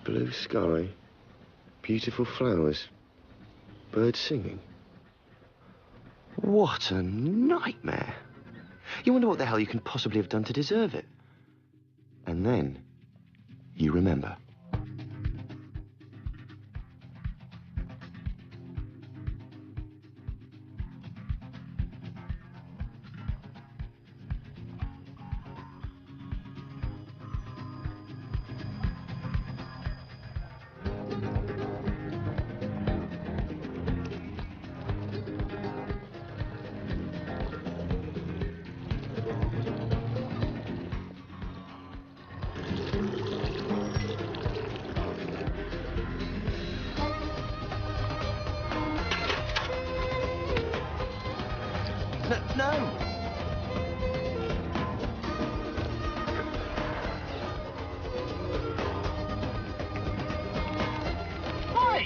Blue sky, beautiful flowers, birds singing. What a nightmare. You wonder what the hell you can possibly have done to deserve it. And then you remember. No! Hi!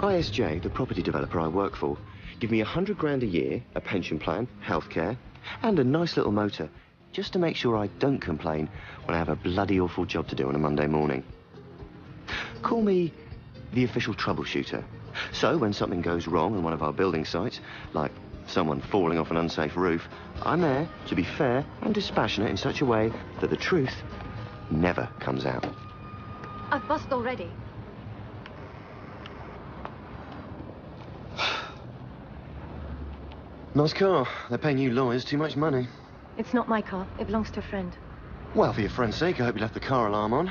ISJ, the property developer I work for, give me 100 grand a year, a pension plan, healthcare, and a nice little motor, just to make sure I don't complain when I have a bloody awful job to do on a Monday morning. Call me the official troubleshooter. So when something goes wrong on one of our building sites, like someone falling off an unsafe roof, I'm there to be fair and dispassionate in such a way that the truth never comes out. I've buzzed already. Nice car. They're paying you lawyers too much money. It's not my car. It belongs to a friend. Well, for your friend's sake, I hope you left the car alarm on.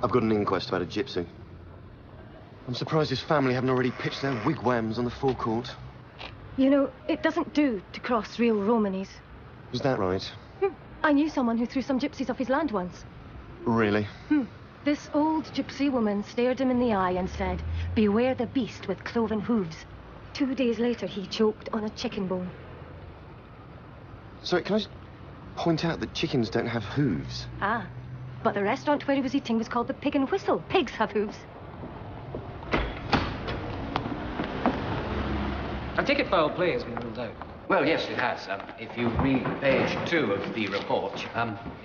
I've got an inquest about a gypsy. I'm surprised his family haven't already pitched their wigwams on the forecourt. You know, it doesn't do to cross real Romanies. Is that right? I knew someone who threw some gypsies off his land once. Really? This old gypsy woman stared him in the eye and said, "Beware the beast with cloven hooves." 2 days later, he choked on a chicken bone. Sorry, can I just point out that chickens don't have hooves? Ah, but the restaurant where he was eating was called the Pig and Whistle. Pigs have hooves. I take it foul play has been ruled out. Well, yes, it has. If you read page 2 of the report,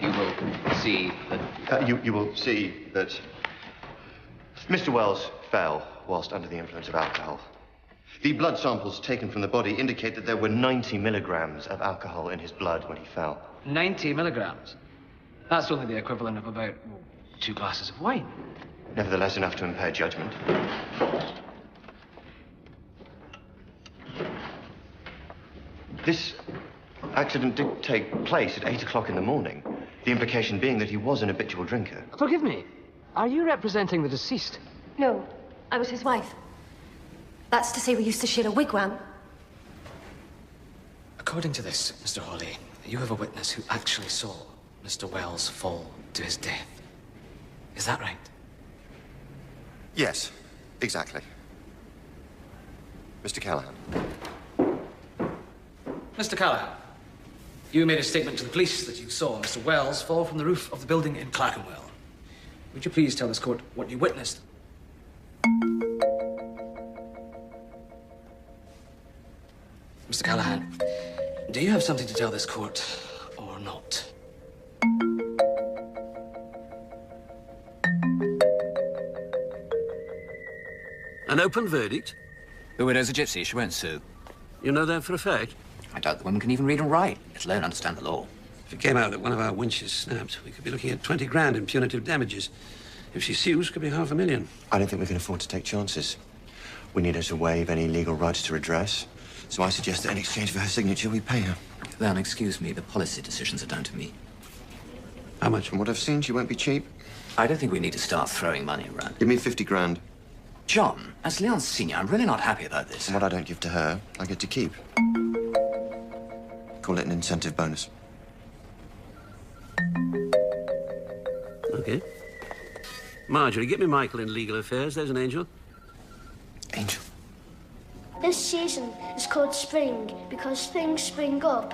you will see that... You will see that Mr. Wells fell whilst under the influence of alcohol. The blood samples taken from the body indicate that there were 90 milligrams of alcohol in his blood when he fell. 90 milligrams? That's only the equivalent of about 2 glasses of wine. Nevertheless, enough to impair judgment. This accident did take place at 8 o'clock in the morning. The implication being that he was an habitual drinker. Forgive me. Are you representing the deceased? No, I was his wife. That's to say we used to share a wigwam. According to this, Mr. Hawley, you have a witness who actually saw Mr. Wells fall to his death. Is that right? Yes, exactly. Mr. Callahan. Mr. Callahan, you made a statement to the police that you saw Mr. Wells fall from the roof of the building in Clerkenwell. Would you please tell this court what you witnessed? Mr. Callahan, do you have something to tell this court or not? An open verdict? The widow's a gypsy. She won't sue. You know that for a fact? I doubt the woman can even read and write, let alone understand the law. If it came out that one of our winches snapped, we could be looking at 20 grand in punitive damages. If she sues, it could be $500,000. I don't think we can afford to take chances. We need her to waive any legal rights to redress. So I suggest that in exchange for her signature, we pay her. Then, excuse me, the policy decisions are down to me. How much? From what I've seen, she won't be cheap. I don't think we need to start throwing money around. Give me 50 grand. John, as Leon's senior, I'm really not happy about this. And what I don't give to her, I get to keep. Call it an incentive bonus. Okay. Marjorie, get me Michael in legal affairs. There's an angel. Angel. This season is called spring because things spring up.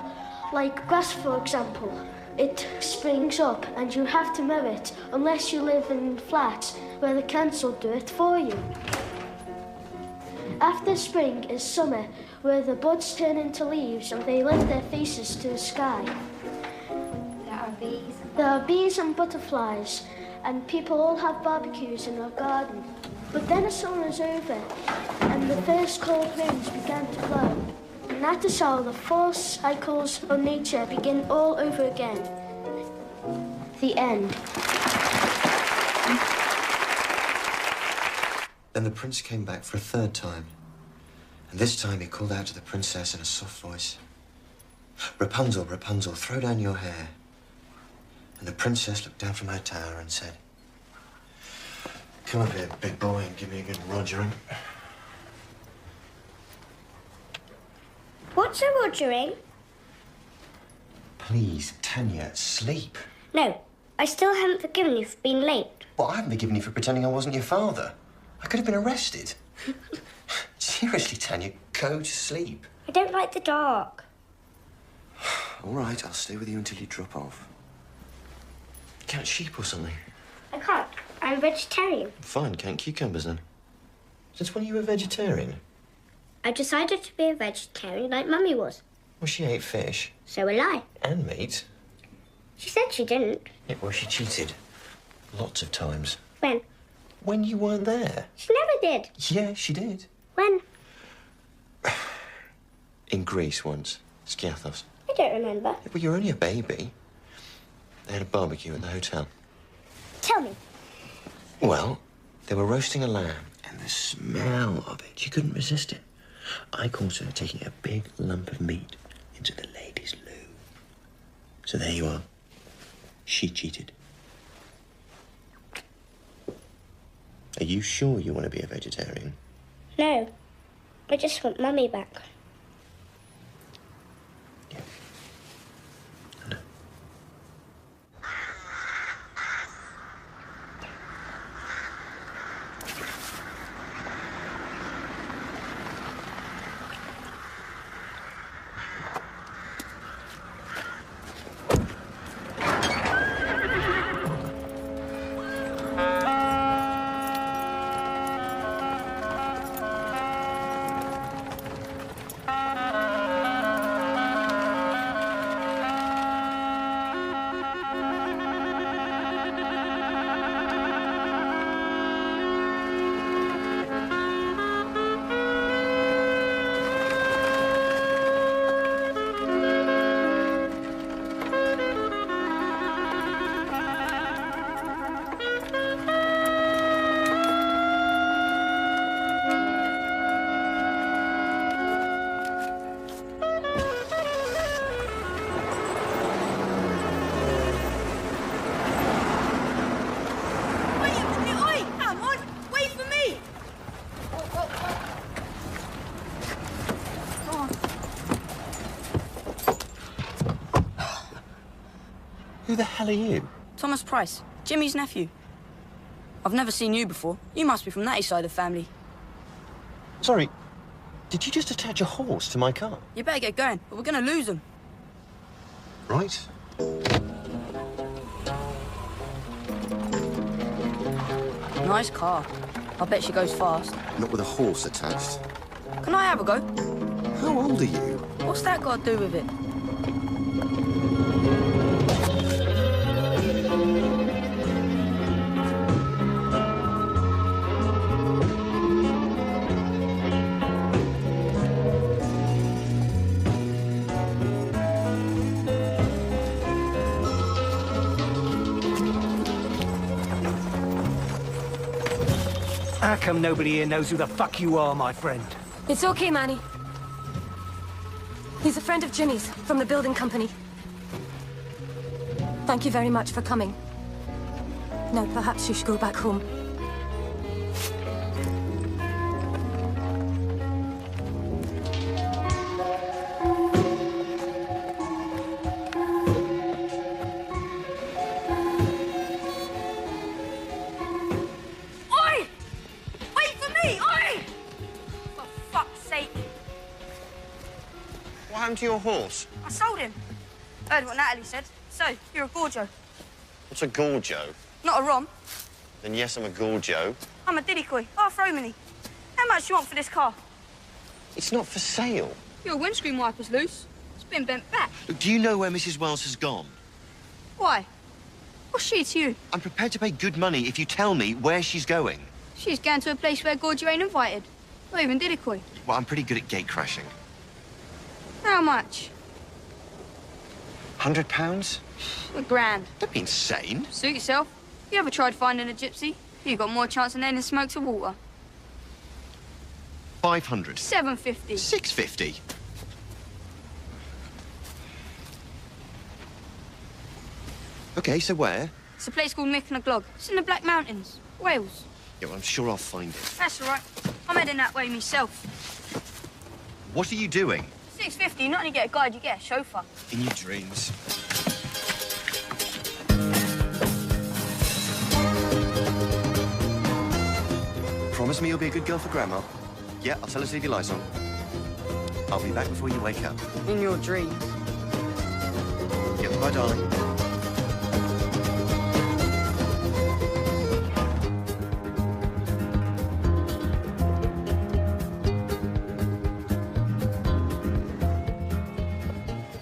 Like grass, for example. It springs up and you have to mow it unless you live in flats where the council do it for you. After spring is summer, where the buds turn into leaves and they lift their faces to the sky. There are bees and butterflies, and people all have barbecues in our garden. But then the summer is over, and the first cold winds began to blow. And that is how the four cycles of nature begin all over again. The end. Then the prince came back for a third time. And this time he called out to the princess in a soft voice, "Rapunzel, Rapunzel, throw down your hair." And the princess looked down from her tower and said, "Come up here, big boy, and give me a good rogering." What's a rogering? Please, Tanya, sleep. No, I still haven't forgiven you for being late. Well, I haven't forgiven you for pretending I wasn't your father. I could have been arrested. Seriously, Tanya, go to sleep. I don't like the dark. All right, I'll stay with you until you drop off. Count sheep or something. I can't. I'm vegetarian. Fine, count cucumbers then. Since when are you a vegetarian? I decided to be a vegetarian like Mummy was. Well, she ate fish. So will I. And meat. She said she didn't. Yeah, well, she cheated. Lots of times. When? When you weren't there. She never did. Yeah, she did. When? In Greece once. Skiathos. I don't remember. Yeah, well, you're only a baby. They had a barbecue at the hotel. Tell me. Well, they were roasting a lamb, and the smell of it, she couldn't resist it. I caught her taking a big lump of meat into the ladies' loo. So there you are. She cheated. Are you sure you want to be a vegetarian? No. I just want Mummy back. Yeah. I know. Who the hell are you? Thomas Price, Jimmy's nephew. I've never seen you before. You must be from that side of the family. Sorry, did you just attach a horse to my car? You better get going, but we're gonna lose him. Right. Nice car. I bet she goes fast. Not with a horse attached. Can I have a go? How old are you? What's that got to do with it? How come nobody here knows who the fuck you are, my friend? It's okay, Manny. He's a friend of Jimmy's, from the building company. Thank you very much for coming. Now, perhaps you should go back home. Oi! Wait for me! Oi! For fuck's sake. What happened to your horse? I sold him. Heard what Natalie said. So, you're a Gorjo. What's a gorjo? Not a rom. Then yes, I'm a gorjo. I'm a diddy-coy. Half Romany. How much do you want for this car? It's not for sale. Your windscreen wiper's loose. It's been bent back. Look, do you know where Mrs. Wells has gone? Why? What's she to you? I'm prepared to pay good money if you tell me where she's going. She's going to a place where Gorgie ain't invited. Not even Didikoy. Well, I'm pretty good at gate crashing. How much? £100? £1,000. Don't be insane. Suit yourself. You ever tried finding a gypsy? You got more chance than any smoke to water. 500. 750. 650. Okay, so where? It's a place called Mick and a Glog. It's in the Black Mountains, Wales. Yeah, well, I'm sure I'll find it. That's all right. I'm heading that way myself. What are you doing? 650, not only get a guide, you get a chauffeur. In your dreams. Promise me you'll be a good girl for Grandma? Yeah, I'll tell her to leave your lights on. I'll be back before you wake up. In your dreams. Yeah, bye, darling.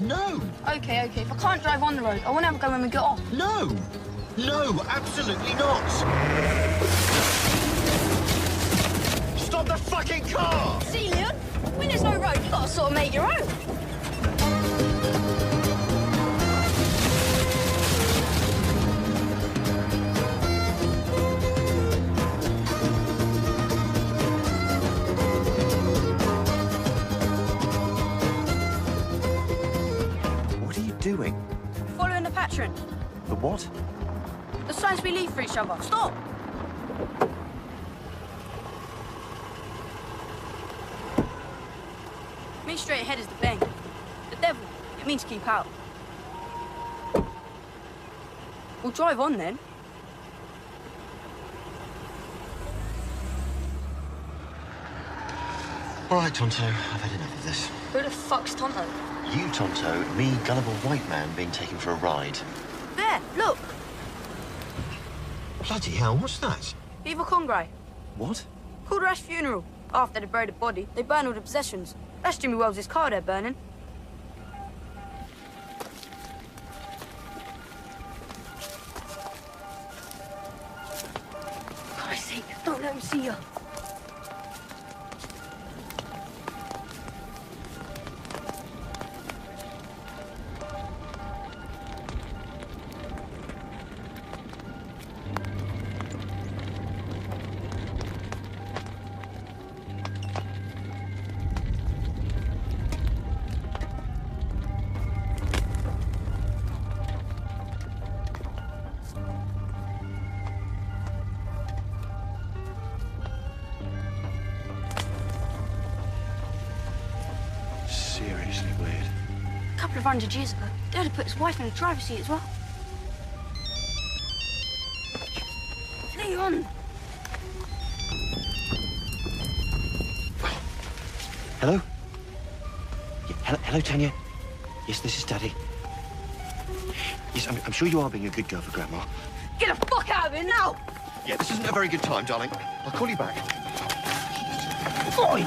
No! Okay, if I can't drive on the road, I want to have a go when we get off. No! No, absolutely not! Stop the fucking car! See, Leon? When there's no road, you gotta sort of make your own. What are you doing? Following the patron. The what? The signs we leave for each other. Stop! Me straight ahead is the bang. The devil. It means keep out. We'll drive on then. All right, Tonto, I've had enough of this. Who the fuck's Tonto? You, Tonto, me, gullible white man, being taken for a ride. There, look. Bloody hell, what's that? Eva Congray. What? Called Rash funeral. After they buried the body, they burn all the possessions. That's Jimmy Wells' car they're burning. Christ's sake, don't let him see you. Seriously weird. A couple of 100 years ago, Dad had put his wife in the driver's seat as well. Leon! Hello? Yeah, hello, Tanya. Yes, this is Daddy. Yes, I'm sure you are being a good girl for Grandma. Get the fuck out of here now! Yeah, this isn't a very good time, darling. I'll call you back. Boy!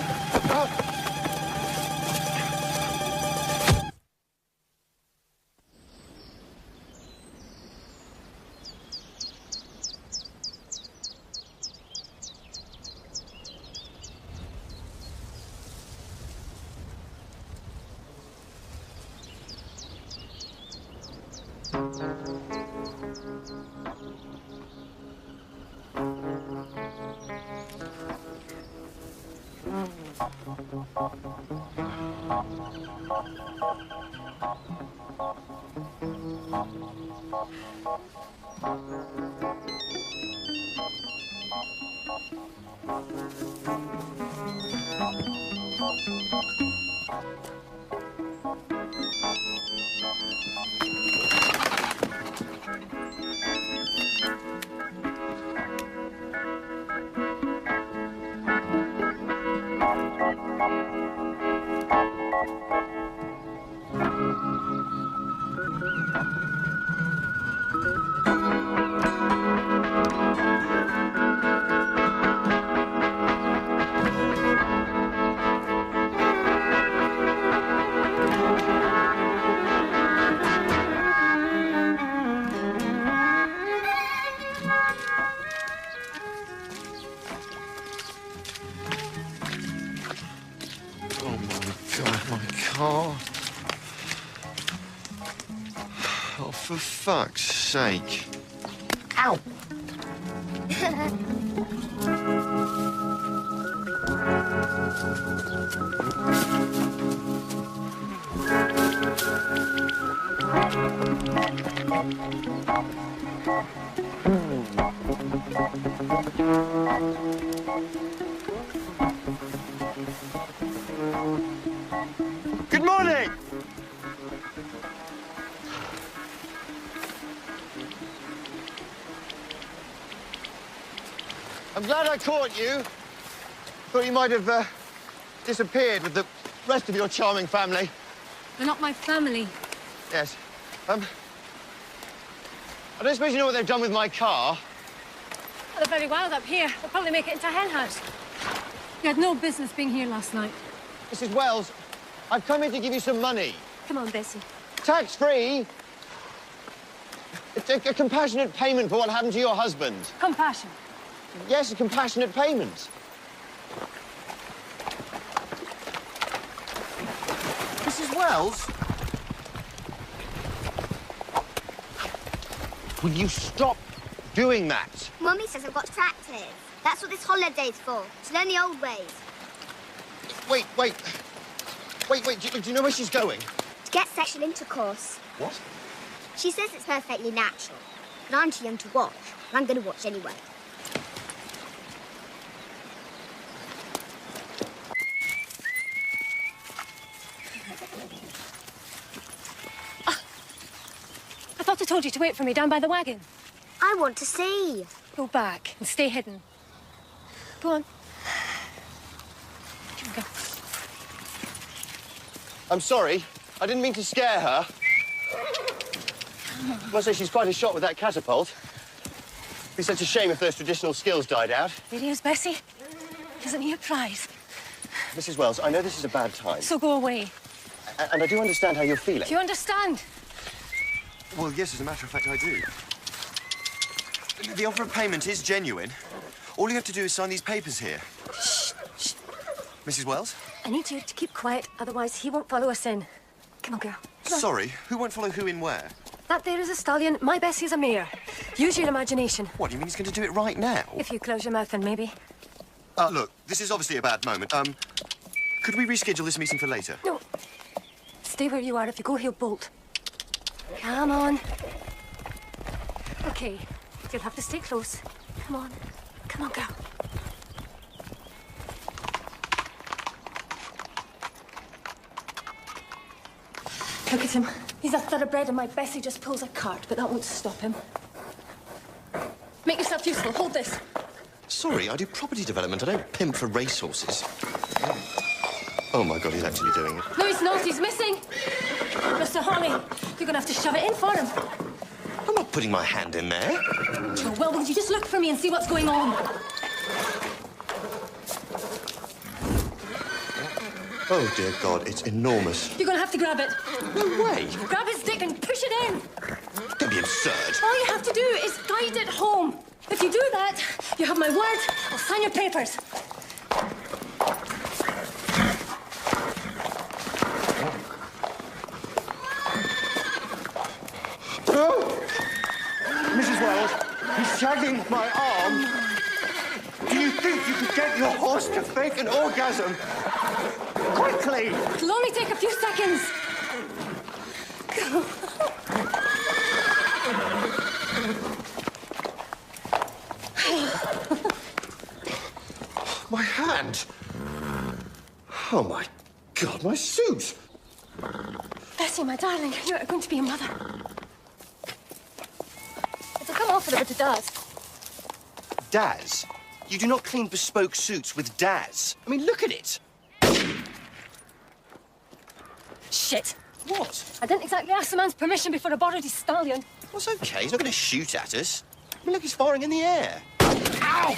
Oh. Oh, for fuck's sake. Ow! Good morning! I'm glad I caught you. Thought you might have disappeared with the rest of your charming family. They're not my family. Yes. I don't suppose you know what they've done with my car? Well, they're very wild up here. They'll probably make it into a hen house. You had no business being here last night. Mrs. Wells, I've come here to give you some money. Come on, Bessie. Tax-free. It's a compassionate payment for what happened to your husband. Compassion. Yes, a compassionate payment. Mrs. Wells? Will you stop doing that? Mummy says I've got to practice. That's what this holiday's for, to learn the old ways. Wait, do you know where she's going? To get sexual intercourse. What? She says it's perfectly natural, but I'm too young to watch, and I'm going to watch anyway. I thought I told you to wait for me down by the wagon. I want to see. Go back and stay hidden. Go on. Here we go. I'm sorry. I didn't mean to scare her. I must say she's quite a shot with that catapult. It'd be such a shame if those traditional skills died out. There he is, Bessie. Isn't he a prize? Mrs. Wells, I know this is a bad time. So go away. And I do understand how you're feeling. Do you understand? Well, yes, as a matter of fact, I do. The offer of payment is genuine. All you have to do is sign these papers here. Shh, shh. Mrs. Wells? I need you to keep quiet, otherwise he won't follow us in. Come on, girl. Come on. Sorry, who won't follow who in where? That there is a stallion. My Bessie's a mare. Use your imagination. What, you mean he's going to do it right now? If you close your mouth, then maybe. Look, this is obviously a bad moment. Could we reschedule this meeting for later? No. Stay where you are. If you go, he'll bolt. Come on. Okay. You'll have to stay close. Come on. Come on, girl. Look at him. He's a thoroughbred and my Bessie just pulls a cart, but that won't stop him. Make yourself useful. Hold this. Sorry, I do property development. I don't pimp for racehorses. Oh, my God, he's actually doing it. No, he's not. He's missing. Mr. Holly, you're going to have to shove it in for him. I'm not putting my hand in there. Oh, well, will you just look for me and see what's going on? Oh, dear God, it's enormous. You're going to have to grab it. No way. Grab his dick and push it in. Don't be absurd. All you have to do is guide it home. If you do that, you have my word. I'll sign your papers. Oh! Mrs. Wells, he's shagging my arm. Do you think you could get your horse to fake an orgasm? Quickly! It'll only take a few seconds. My hand. Oh, my God, my suit. Bessie, my darling, you're going to be a mother. It'll come off with a bit of Daz. Daz? You do not clean bespoke suits with Daz. I mean, look at it. Shit. What? I didn't exactly ask the man's permission before I borrowed his stallion. Well, it's okay. He's not going to shoot at us. I mean, look, he's firing in the air. Ow!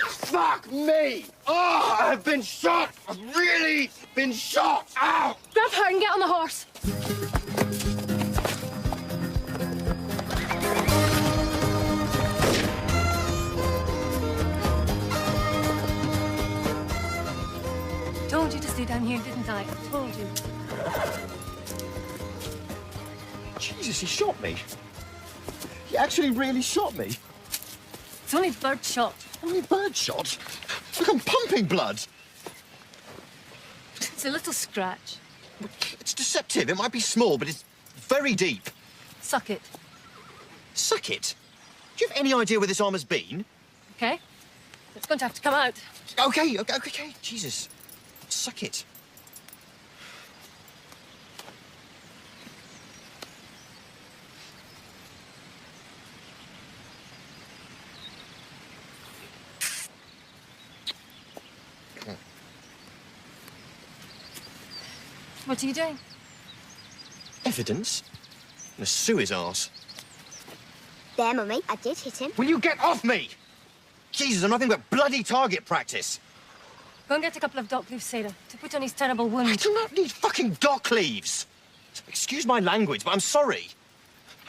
Fuck me! Oh, I've been shot! I've really been shot! Ow! Grab her and get on the horse. Told you to stay down here, didn't I? Told you. Jesus, he shot me. He actually really shot me. It's only birdshot. Only birdshot? Look, I'm pumping blood. It's a little scratch. It's deceptive. It might be small, but it's very deep. Suck it. Suck it? Do you have any idea where this arm has been? Okay. It's going to have to come out. Okay. Jesus. Suck it. What are you doing? Evidence? I'm gonna sue his arse. There, Mummy, I did hit him. Will you get off me? Jesus, I'm nothing but bloody target practice. Go and get a couple of dock leaves, Sarah, to put on his terrible wound. I do not need fucking dock leaves. Excuse my language, but I'm sorry.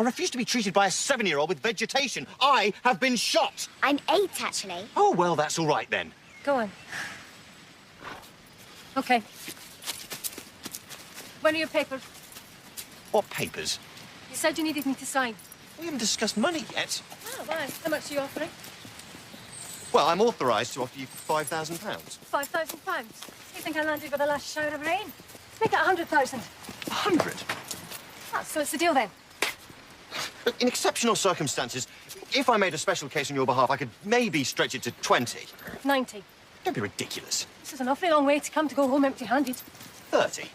I refuse to be treated by a 7-year-old with vegetation. I have been shot. I'm 8, actually. Oh, well, that's all right, then. Go on. Okay. When are your papers? What papers? You said you needed me to sign. We haven't discussed money yet. Oh, why? How much are you offering? Well, I'm authorised to offer you £5,000. £5,000. You think I landed with the last shower of rain? Make it 100,000. 100? Ah, so it's the deal then. Look, in exceptional circumstances, if I made a special case on your behalf, I could maybe stretch it to 20. 90. Don't be ridiculous. This is an awfully long way to come to go home empty-handed. 30.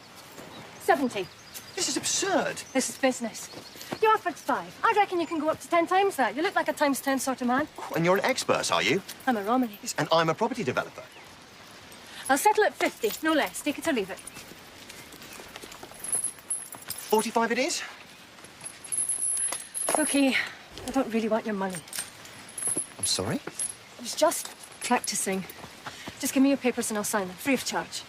70. This is absurd. This is business. You offered 5. I reckon you can go up to 10 times that. You look like a times 10 sort of man. And you're an expert, are you? I'm a Romany. Yes, and I'm a property developer. I'll settle at 50, no less. Take it or leave it. 45 it is? Okay. I don't really want your money. I'm sorry? I was just practicing. Just give me your papers and I'll sign them, free of charge.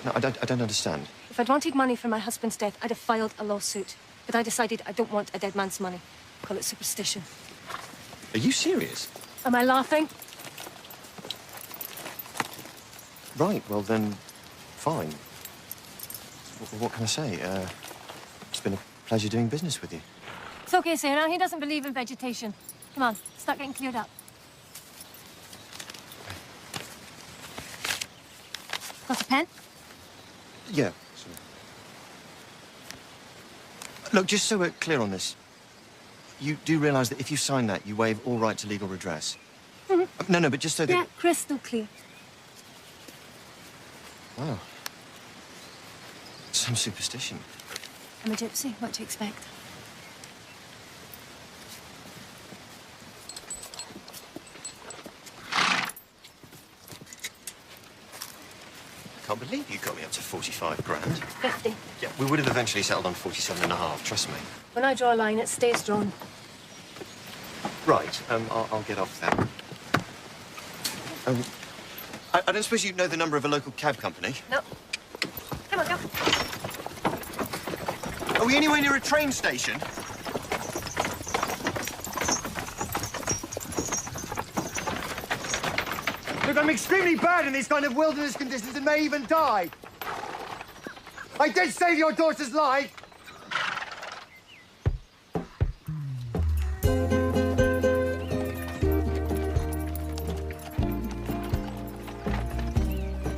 No, I don't understand. If I'd wanted money for my husband's death, I'd have filed a lawsuit. But I decided I don't want a dead man's money. Call it superstition. Are you serious? Am I laughing? Right, well then, fine. What can I say? It's been a pleasure doing business with you. It's okay, Sarah. He doesn't believe in vegetation. Come on, start getting cleared up. Got a pen? Yeah. Sorry. Look, just so we're clear on this, you do realise that if you sign that, you waive all right to legal redress? Mm-hmm. No, but just so that... Yeah, crystal clear. Wow. Some superstition. I'm a gypsy. What do you expect? I can't believe you got me up to 45 grand. 50. Yeah, we would have eventually settled on 47.5, trust me. When I draw a line, it stays drawn. Right, I'll get off then. I don't suppose you know the number of a local cab company? No. Come on, go. Are we anywhere near a train station? Look, I'm extremely bad in these kind of wilderness conditions and may even die. I did save your daughter's life.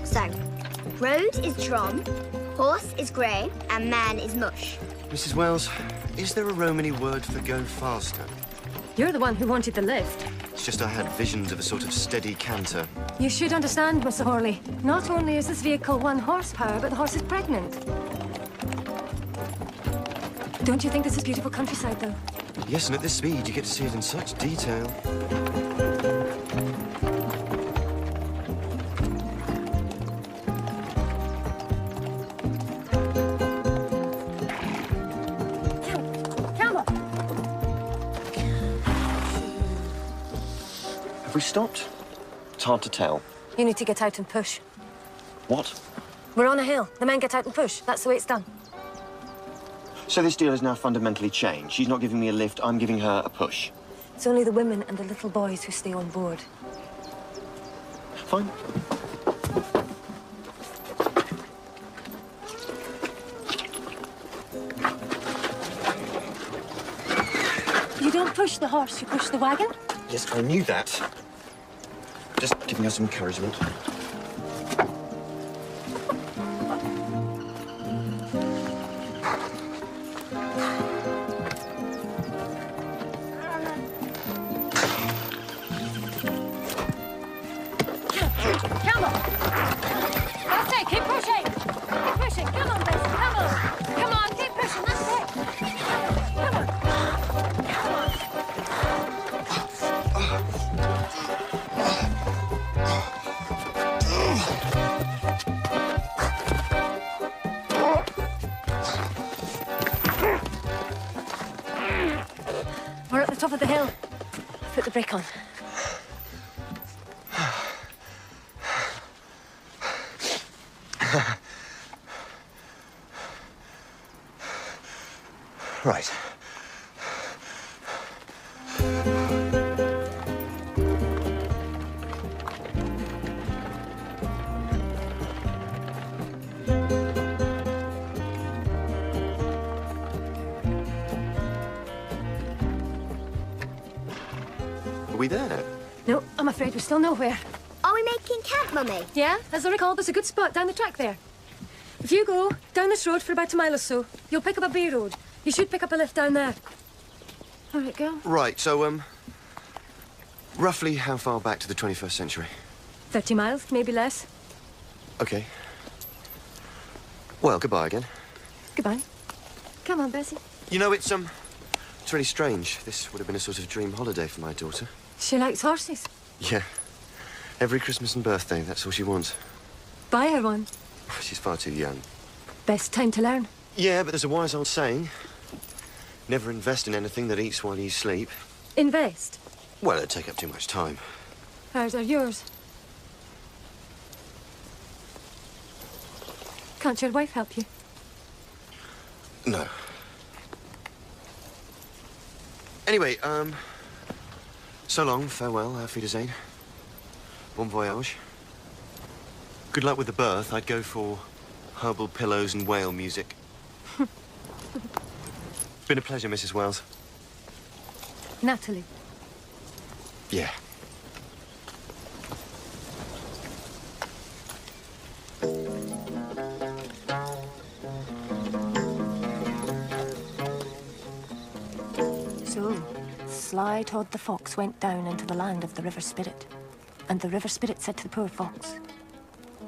So, road is Tron, horse is grey, and man is mush. Mrs. Wells, is there a Romany word for go faster? You're the one who wanted the lift. It's just I had visions of a sort of steady canter. You should understand, Mr. Horley. Not only is this vehicle 1 horsepower, but the horse is pregnant. Don't you think this is beautiful countryside, though? Yes, and at this speed, you get to see it in such detail. Have we stopped? It's hard to tell. You need to get out and push. What? We're on a hill. The men get out and push. That's the way it's done. So this deal has now fundamentally changed. She's not giving me a lift, I'm giving her a push. It's only the women and the little boys who stay on board. Fine. push the horse, you push the wagon. Yes, I knew that. Just giving her some encouragement. Come on. That's it, keep pushing. Keep pushing. Come on, Bessie, come on. Come on, keep pushing, that's it. Come on. Come on. We're at the top of the hill. Put the brake on. Right. Are we there? No, I'm afraid we're still nowhere. Are we making camp, Mummy? Yeah, as I recall, there's a good spot down the track there. If you go down this road for about a mile or so, you'll pick up a B road. You should pick up a lift down there. All right, go. Right, so, roughly how far back to the 21st century? 30 miles, maybe less. Okay. Well, goodbye again. Goodbye. Come on, Bessie. You know, it's really strange. This would have been a sort of dream holiday for my daughter. She likes horses. Yeah. Every Christmas and birthday, that's all she wants. Buy her one. She's far too young. Best time to learn. Yeah, but there's a wise old saying. Never invest in anything that eats while you sleep. Invest. Well, it'd take up too much time. Hers are yours. Can't your wife help you? No. Anyway, so long, farewell, auf Wiedersehen. Bon voyage. Good luck with the birth. I'd go for herbal pillows and whale music. Been a pleasure, Mrs. Wells. Natalie. Yeah. So, Sly Todd the fox went down into the land of the river spirit. And the river spirit said to the poor fox,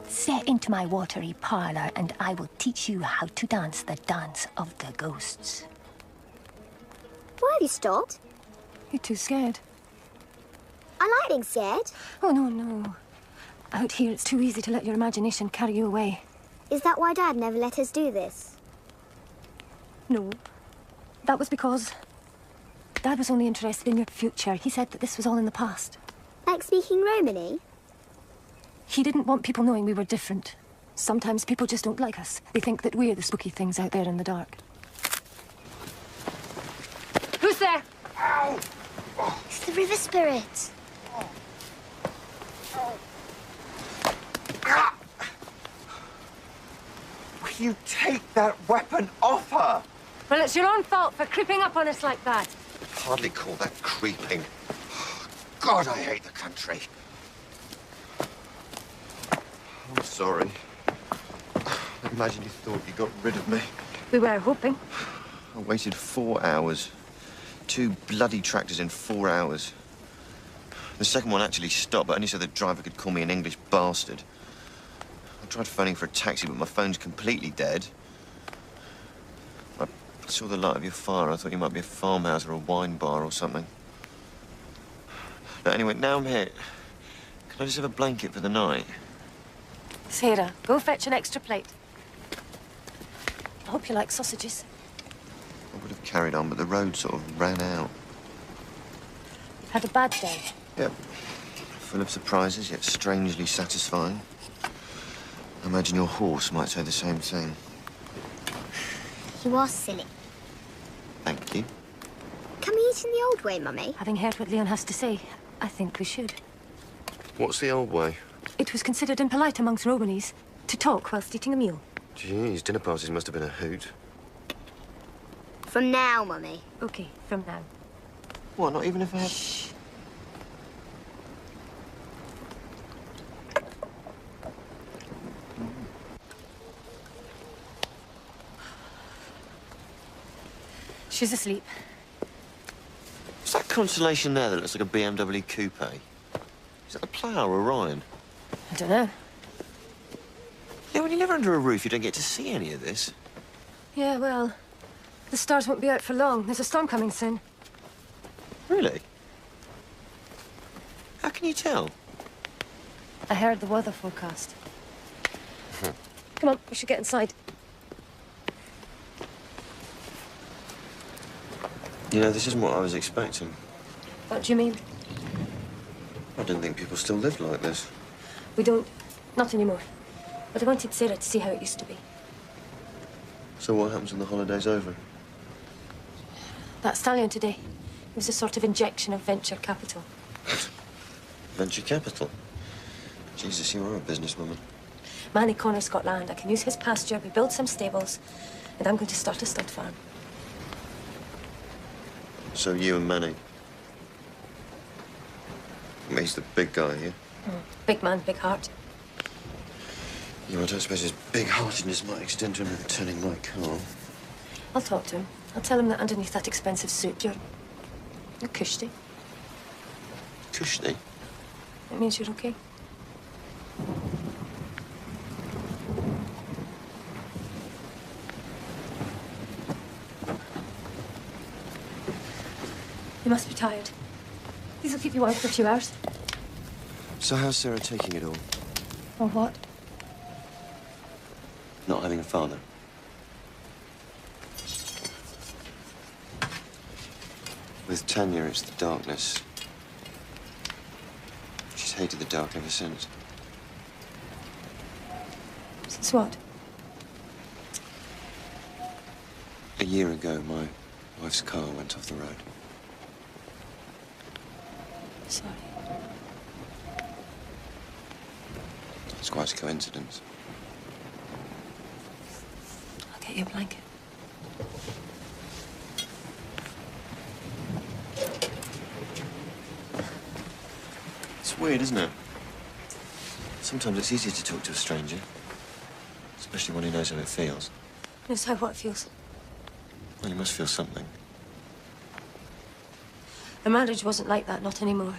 "Set into my watery parlour, and I will teach you how to dance the dance of the ghosts." Why have you stopped? You're too scared. I like being scared. Oh, no, no. Out here, it's too easy to let your imagination carry you away. Is that why Dad never let us do this? No. That was because Dad was only interested in your future. He said that this was all in the past. Like speaking Romany? He didn't want people knowing we were different. Sometimes people just don't like us. They think that we're the spooky things out there in the dark. Who's there? Ow! It's the river spirit. Will you take that weapon off her? Well, it's your own fault for creeping up on us like that. Hardly call that creeping. God, I hate the country. I'm sorry. Imagine you thought you got rid of me. We were hoping. I waited 4 hours. 2 bloody tractors in 4 hours. The second one actually stopped, but only so the driver could call me an English bastard. I tried phoning for a taxi, but my phone's completely dead. I saw the light of your fire. I thought you might be a farmhouse or a wine bar or something. But anyway, now I'm here. Can I just have a blanket for the night? Sarah, go fetch an extra plate. I hope you like sausages. I would have carried on, but the road sort of ran out. You've had a bad day. Yep. Full of surprises, yet strangely satisfying. I imagine your horse might say the same thing. He was silly. Thank you. Can we eat in the old way, Mummy? Having heard what Leon has to say, I think we should. What's the old way? It was considered impolite amongst Romanese to talk whilst eating a meal. Jeez, dinner parties must have been a hoot. From now, Mummy. Okay, from now. What, not even if I have... Shh. She's asleep. What's that constellation there that looks like a BMW coupe? Is that the Plough or Orion? I don't know. Yeah, when you live under a roof, you don't get to see any of this. Yeah, well, the stars won't be out for long. There's a storm coming soon. Really? How can you tell? I heard the weather forecast. Come on, we should get inside. You know, this isn't what I was expecting. What do you mean? I didn't think people still lived like this. We don't. Not anymore. But I wanted Sarah to see how it used to be. So what happens when the holiday's over? That stallion today, it was a sort of injection of venture capital. Venture capital? Jesus, you are a businesswoman. Manny Connor's got land. I can use his pasture, we build some stables, and I'm going to start a stud farm. So you and Manny? He's the big guy here. Big man, big heart. Yeah, I don't suppose his big-heartedness might extend to him turning my car. I'll talk to him. I'll tell him that underneath that expensive suit, you're cushy. Cushy? It means you're okay. You must be tired. These will keep you out for a few hours. So how's Sarah taking it all? Or what? Not having a father? With Tanya, it's the darkness. She's hated the dark ever since. Since what? A year ago, my wife's car went off the road. Sorry. It's quite a coincidence. I'll get you a blanket. It's weird, isn't it? Sometimes it's easier to talk to a stranger. Especially when he knows how it feels. Knows how what feels. Well, he must feel something. The marriage wasn't like that, not anymore.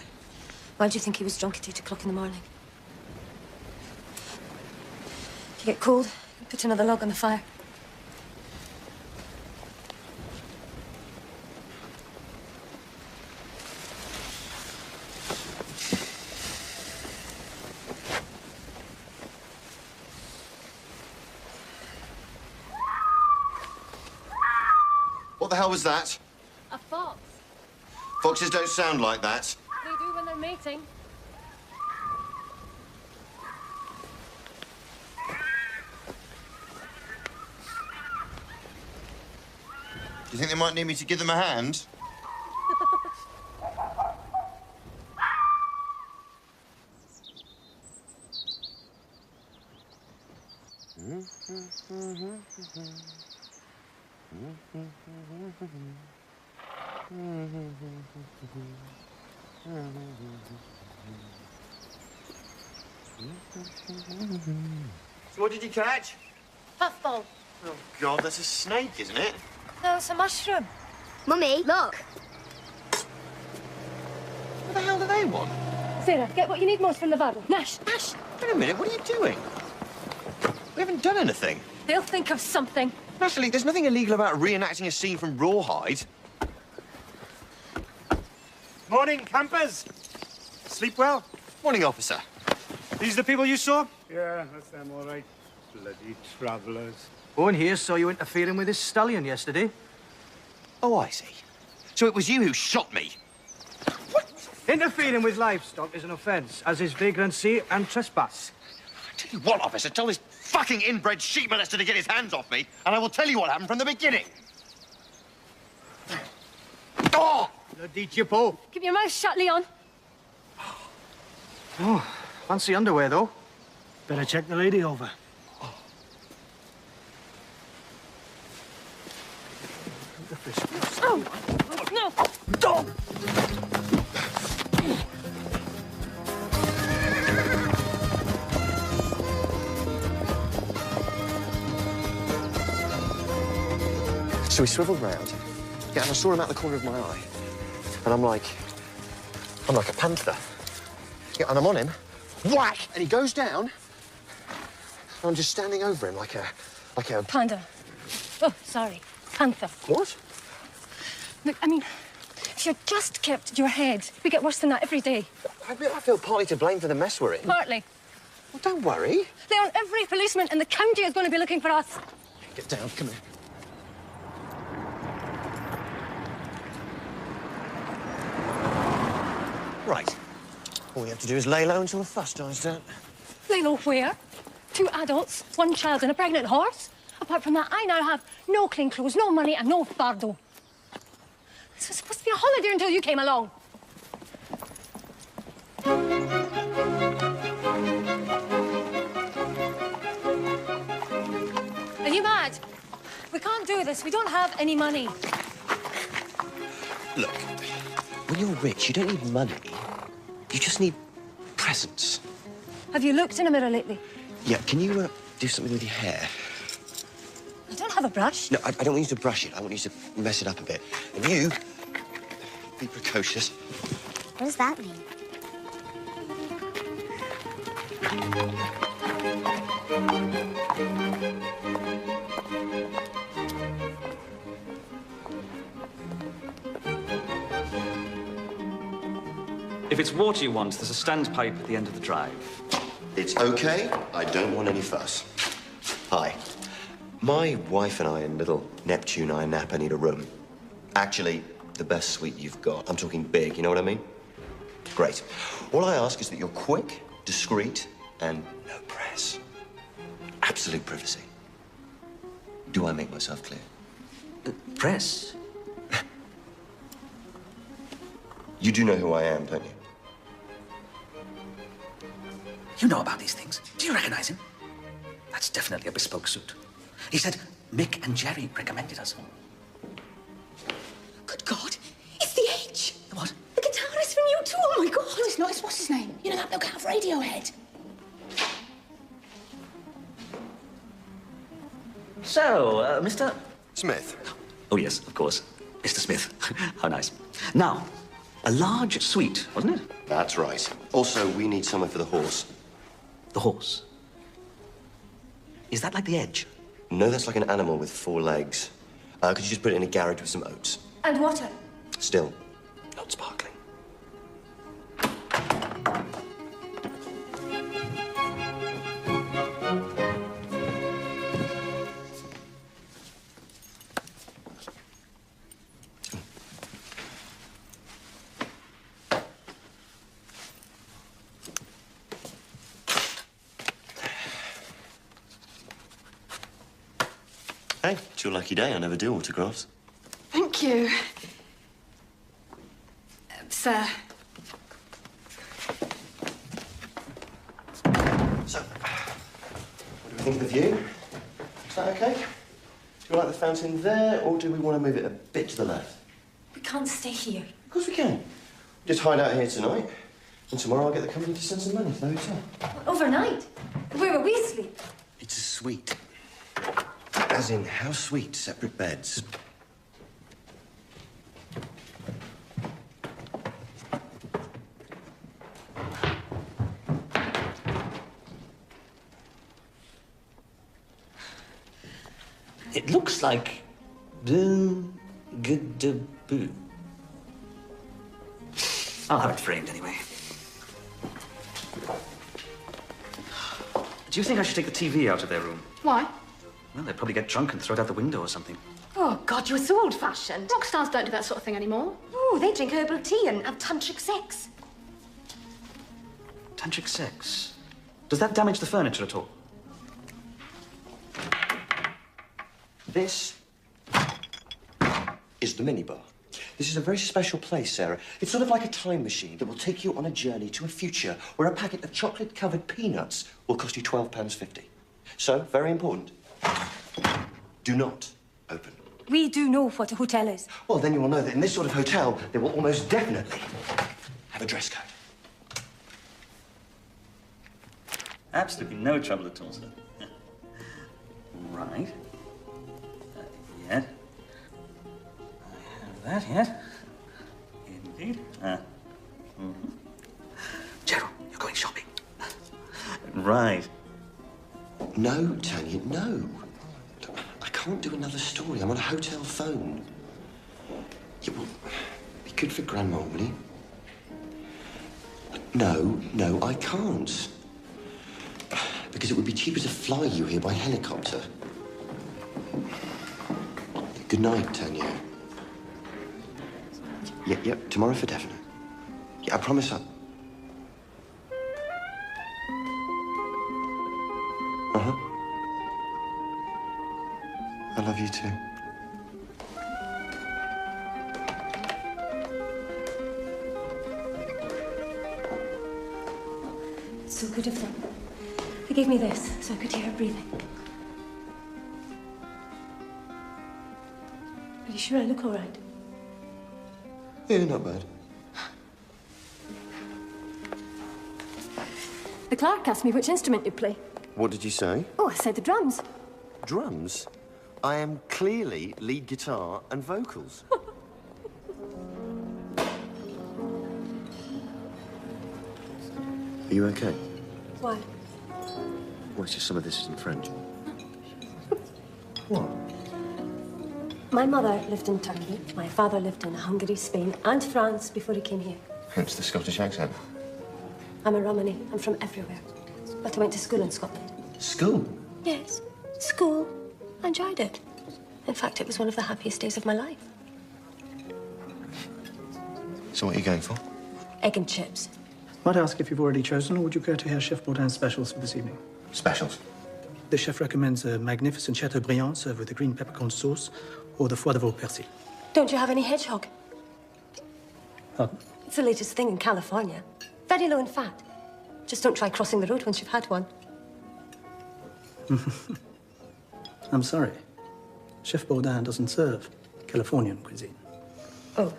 Why do you think he was drunk at 8 o'clock in the morning? If you get cold, put another log on the fire. What the hell was that? A fox. Foxes don't sound like that. They do when they're mating. Do you think they might need me to give them a hand? So what did you catch? Puffball. Oh, God, that's a snake, isn't it? No, it's a mushroom. Mummy, look. What the hell do they want? Sarah, get what you need most from the barrel. Nash, Nash. Wait a minute, what are you doing? We haven't done anything. They'll think of something. Natalie, there's nothing illegal about reenacting a scene from Rawhide. Morning, campers. Sleep well? Morning, officer. These the people you saw? Yeah, that's them, all right. Bloody travellers. Owen here saw you interfering with his stallion yesterday. Oh, I see. So it was you who shot me? Interfering with livestock is an offence, as is vagrancy and trespass. Tell you what, officer, tell this fucking inbred sheep molester to get his hands off me, and I will tell you what happened from the beginning. Oh! Bloody chippo. Keep your mouth shut, Leon. Oh, fancy underwear, though. Better check the lady over. Oh, no. So he swiveled round, yeah, and I saw him out the corner of my eye. And I'm like a panther. Yeah, and I'm on him, whack, and he goes down. And I'm just standing over him like a... Panda. Oh, sorry. Panther. What? Look, I mean, if you just kept your head, we get worse than that every day. I feel partly to blame for the mess we're in. Partly. Well, don't worry. Leon, every policeman in the county is going to be looking for us. Get down, come here. Right. All we have to do is lay low until the fuss dies down. Lay low where? 2 adults, 1 child and a pregnant horse. Apart from that, I now have no clean clothes, no money and no fardo. This was supposed to be a holiday until you came along. Are you mad? We can't do this. We don't have any money. Look, when you're rich, you don't need money. You just need presents. Have you looked in a mirror lately? Yeah, can you do something with your hair? I don't have a brush. No, I don't want you to brush it. I want you to mess it up a bit. And you, be precocious. What does that mean? If it's water you want, there's a standpipe at the end of the drive. It's okay. I don't want any fuss. Hi. My wife and I and little Neptune I Napa need a room. Actually, the best suite you've got. I'm talking big, you know what I mean? Great. All I ask is that you're quick, discreet, and no press. Absolute privacy. Do I make myself clear? Press? You do know who I am, don't you? You know about these things. Do you recognize him? That's definitely a bespoke suit. He said Mick and Jerry recommended us. Good God, it's the H. What? The guitarist from U2. Oh my God. No, it's not. It's what's his name? You know that bloke out of Radiohead. So, Mr. Smith. Oh, yes, of course. Mr. Smith. How nice. Now, a large suite, wasn't it? That's right. Also, we need somewhere for the horse. The horse? Is that like the Edge? No, that's like an animal with 4 legs. Could you just put it in a garage with some oats? And water. Still, not sparkling. Hey, it's your lucky day. I never do autographs. Thank you. Sir. So, what do we think of the view? Is that okay? Do you like the fountain there, or do we want to move it a bit to the left? We can't stay here. Of course we can. Just hide out here tonight, and tomorrow I'll get the company to send some money to the hotel. Overnight? Where will we sleep? It's a suite. As in, how sweet, separate beds. It looks like... I'll have it framed anyway. Do you think I should take the TV out of their room? Why? Well, they'd probably get drunk and throw it out the window or something. Oh, God, you're so old-fashioned. Rock stars don't do that sort of thing anymore. Oh, they drink herbal tea and have tantric sex. Tantric sex? Does that damage the furniture at all? This is the minibar. This is a very special place, Sarah. It's sort of like a time machine that will take you on a journey to a future where a packet of chocolate-covered peanuts will cost you £12.50. So, very important. Do not open. We do know what a hotel is. Well, then you will know that in this sort of hotel, they will almost definitely have a dress code. Absolutely no trouble at all, sir. Right. Yet. I have that yet. Indeed. Gerald, you're going shopping. Right. No, Tanya, no. I can't do another story. I'm on a hotel phone. Yeah, well, be good for Grandma, will you? No, I can't. Because it would be cheaper to fly you here by helicopter. Good night, Tanya. Yep, tomorrow for definite. Yeah, I promise I... I love you too. So good of them. They gave me this so I could hear her breathing. Are you sure I look all right? Yeah, not bad. The clerk asked me which instrument you play. What did you say? Oh, I said the drums. Drums? I am clearly lead guitar and vocals. Are you okay? Why? Well, it's just some of this isn't French. What? My mother lived in Turkey. My father lived in Hungary, Spain, and France before he came here. Hence the Scottish accent. I'm a Romany. I'm from everywhere. But I went to school in Scotland. School? Yes, school. I enjoyed it. In fact, it was one of the happiest days of my life. So what are you going for? Egg and chips. Might I ask if you've already chosen, or would you care to hear Chef Bourdin's specials for this evening? Specials? The chef recommends a magnificent Chateaubriand served with a green peppercorn sauce, or the foie de veau persil. Don't you have any hedgehog? Pardon? It's the latest thing in California. Very low in fat. Just don't try crossing the road once you've had one. I'm sorry. Chef Bourdin doesn't serve Californian cuisine. Oh.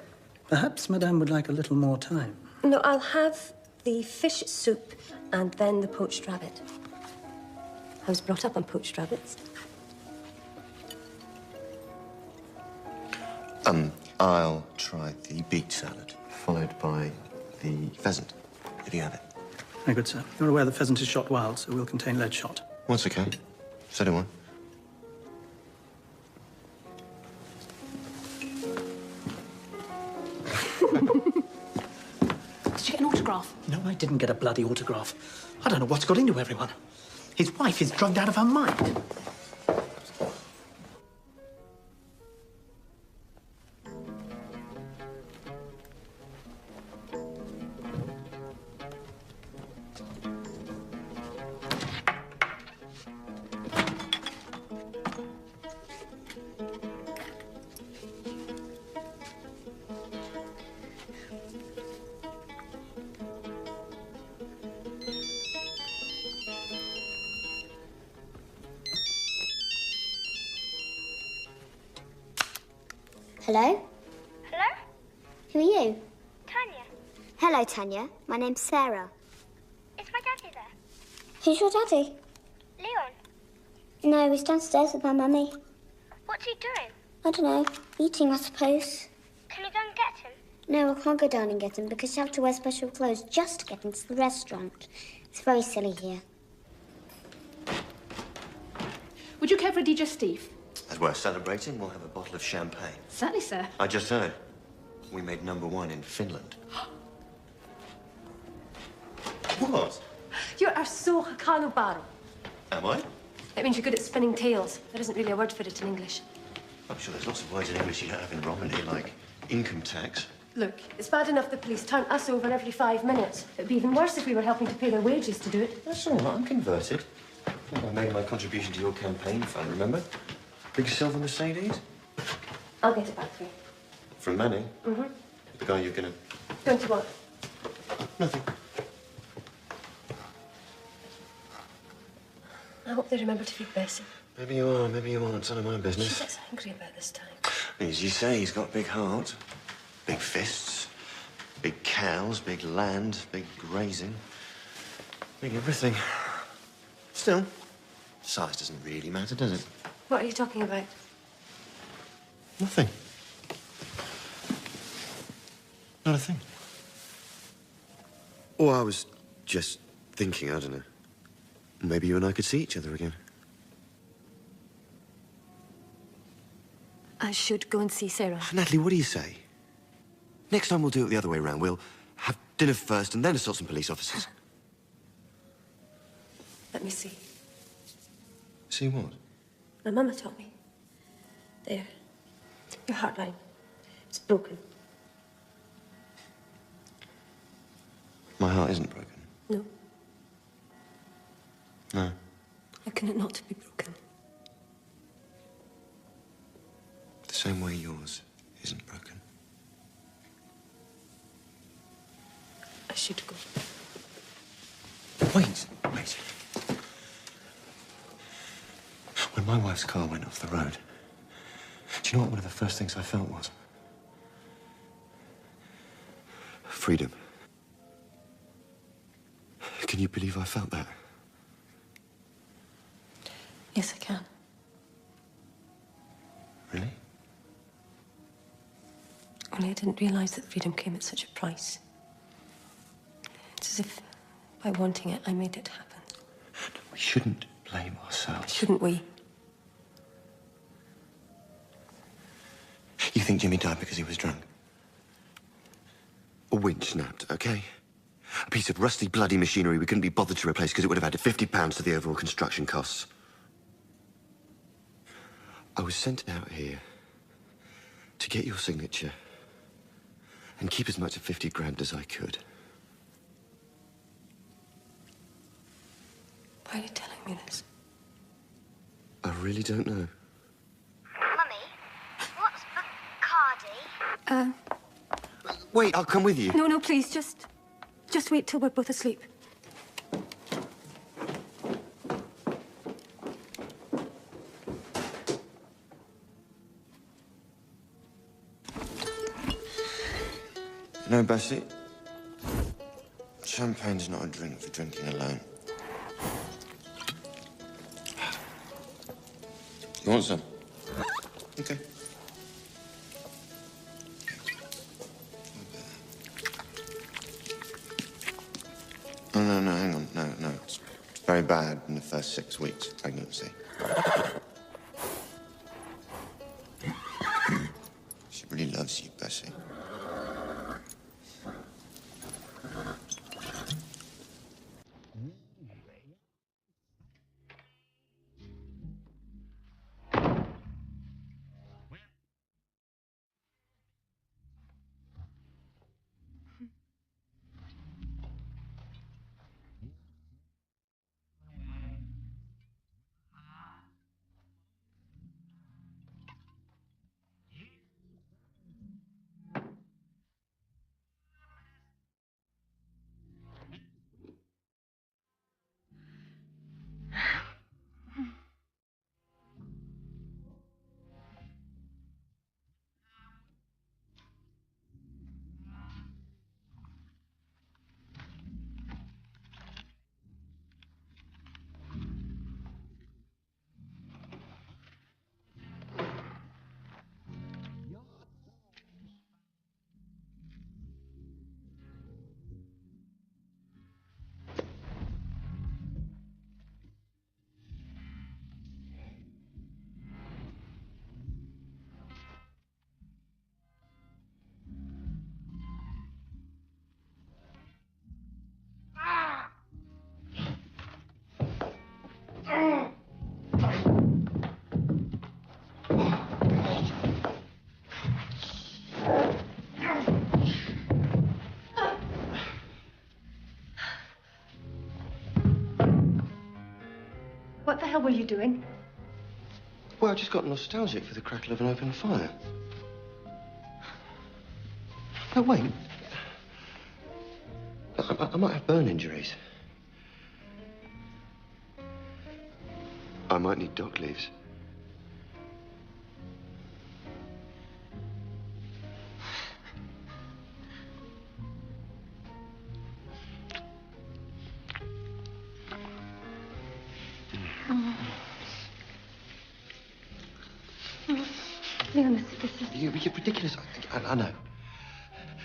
Perhaps Madame would like a little more time. No, I'll have the fish soup and then the poached rabbit. I was brought up on poached rabbits. I'll try the beet salad, followed by the pheasant, if you have it. Very good, sir. You're aware the pheasant is shot wild, so will contain lead shot. Well, it's okay. So do I. Did you get an autograph? No, I didn't get a bloody autograph. I don't know what's got into everyone. His wife is drugged out of her mind. Hello? Hello? Who are you? Tanya. Hello, Tanya. My name's Sarah. Is my daddy there? Who's your daddy? Leon. No, he's downstairs with my mummy. What's he doing? I don't know. Eating, I suppose. Can you go and get him? No, I can't go down and get him because you have to wear special clothes just to get into the restaurant. It's very silly here. Would you care for a digestif? As we're celebrating, we'll have a bottle of champagne. Certainly, sir. I just heard. We made #1 in Finland. What? You are so hakanobaro. Am I? It means you're good at spinning tales. There isn't really a word for it in English. I'm sure there's lots of words in English you don't have in Romany, like income tax. Look, it's bad enough the police turn us over every 5 minutes. It'd be even worse if we were helping to pay their wages to do it. That's all right, I'm converted. I made my contribution to your campaign fund, remember? Big silver Mercedes? I'll get it back for you. From Manny? Mm-hmm. The guy you're gonna... Don't you want? Nothing. I hope they remember to feed Bessie. Maybe you are, maybe you aren't. It's none of my business. She gets angry about this time. As you say, he's got a big heart, big fists, big cows, big land, big grazing, big everything. Still, size doesn't really matter, does it? What are you talking about? Nothing. Not a thing. Oh, I was just thinking, I don't know. Maybe you and I could see each other again. I should go and see Sarah. Natalie, what do you say? Next time we'll do it the other way around. We'll have dinner first and then assault some police officers. Let me see. See what? My mama taught me. There. Your heartline. It's broken. My heart isn't broken. No. No. How can it not be broken? The same way yours isn't broken. I should go. Wait. When my wife's car went off the road, do you know what one of the first things I felt was? Freedom. Can you believe I felt that? Yes, I can. Really? Only I didn't realize that freedom came at such a price. It's as if by wanting it, I made it happen. We shouldn't blame ourselves. Shouldn't we? You think Jimmy died because he was drunk? A winch snapped, okay? A piece of rusty, bloody machinery we couldn't be bothered to replace because it would have added £50 to the overall construction costs. I was sent out here to get your signature and keep as much of 50 grand as I could. Why are you telling me this? I really don't know. Mummy, what's Bacardi? Wait, I'll come with you. No, please, just wait till we're both asleep. No, Bessie. Champagne's not a drink for drinking alone. You want some? Okay. Oh, no, hang on. No. It's very bad in the first 6 weeks of pregnancy. She really loves you, Bessie. What the hell were you doing? Well, I just got nostalgic for the crackle of an open fire. No, wait. I might have burn injuries. I might need dock leaves. Leon, this is... You're ridiculous. I know.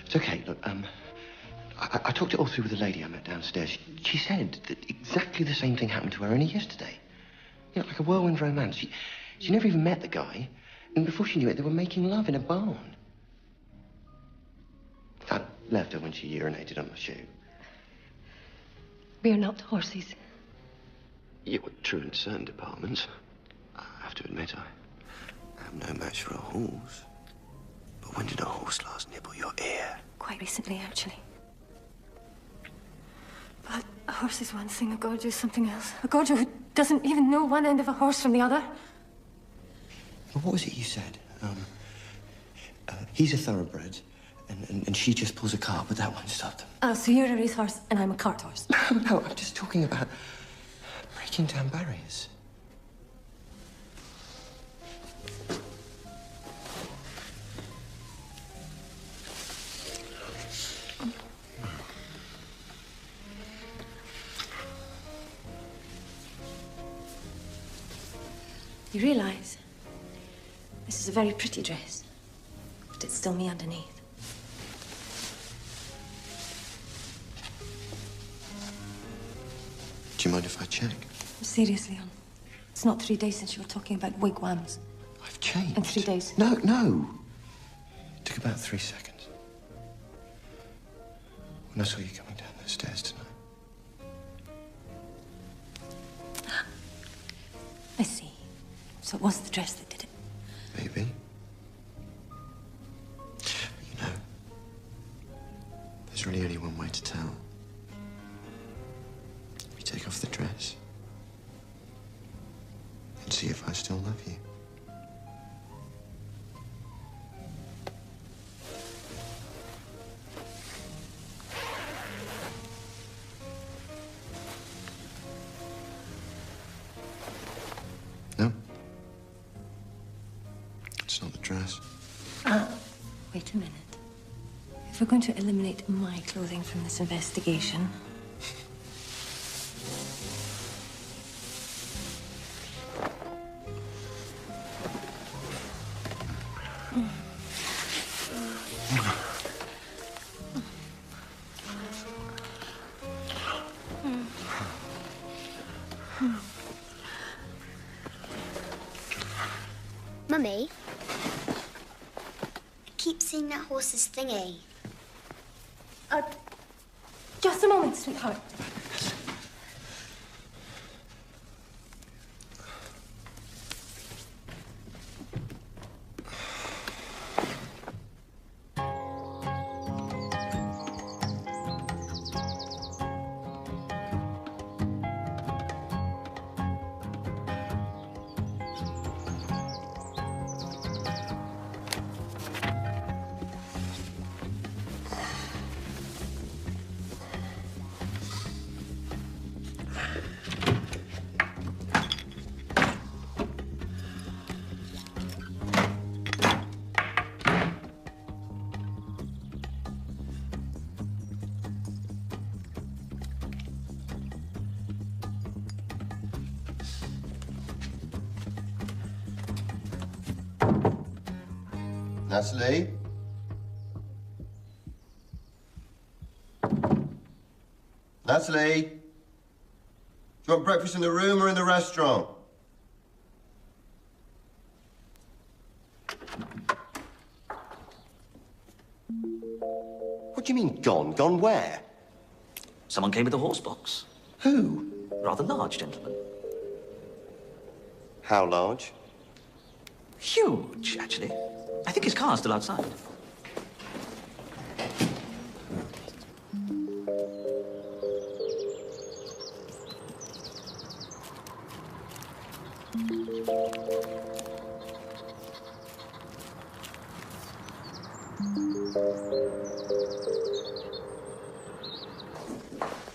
It's okay. Look, I talked it all through with the lady I met downstairs. She said that exactly the same thing happened to her only yesterday. You know, like a whirlwind romance. She never even met the guy, and before she knew it, they were making love in a barn. I left her when she urinated on my shoe. We are not horses. Yeah, well, true in certain departments. I have to admit, I am no match for a horse. But when did a horse last nibble your ear? Quite recently, actually. But a horse is one thing, a gorger is something else. A gorger who doesn't even know one end of a horse from the other. Well, what was it you said? He's a thoroughbred, and she just pulls a cart, but that won't stop them. Oh, so you're a racehorse and I'm a cart horse. No, I'm just talking about breaking down barriers. You realise this is a very pretty dress, but it's still me underneath. Do you mind if I check? Seriously, Leon. It's not 3 days since you were talking about wigwams. I've changed. In 3 days. No. It took about 3 seconds. When I saw you coming down those stairs tonight. I see. So it was the dress that did it. Maybe. But you know, there's really only one way to tell. We take off the dress and see if I still love you. No? It's not the dress. Wait a minute. If we're going to eliminate my clothing from this investigation... Mummy, I keep seeing that horse's thingy. Just a moment, sweetheart. Natalie? Natalie? Do you want breakfast in the room or in the restaurant? What do you mean, gone? Gone where? Someone came with a horse box. Who? Rather large gentleman. How large? Huge, actually. I think his car's still outside.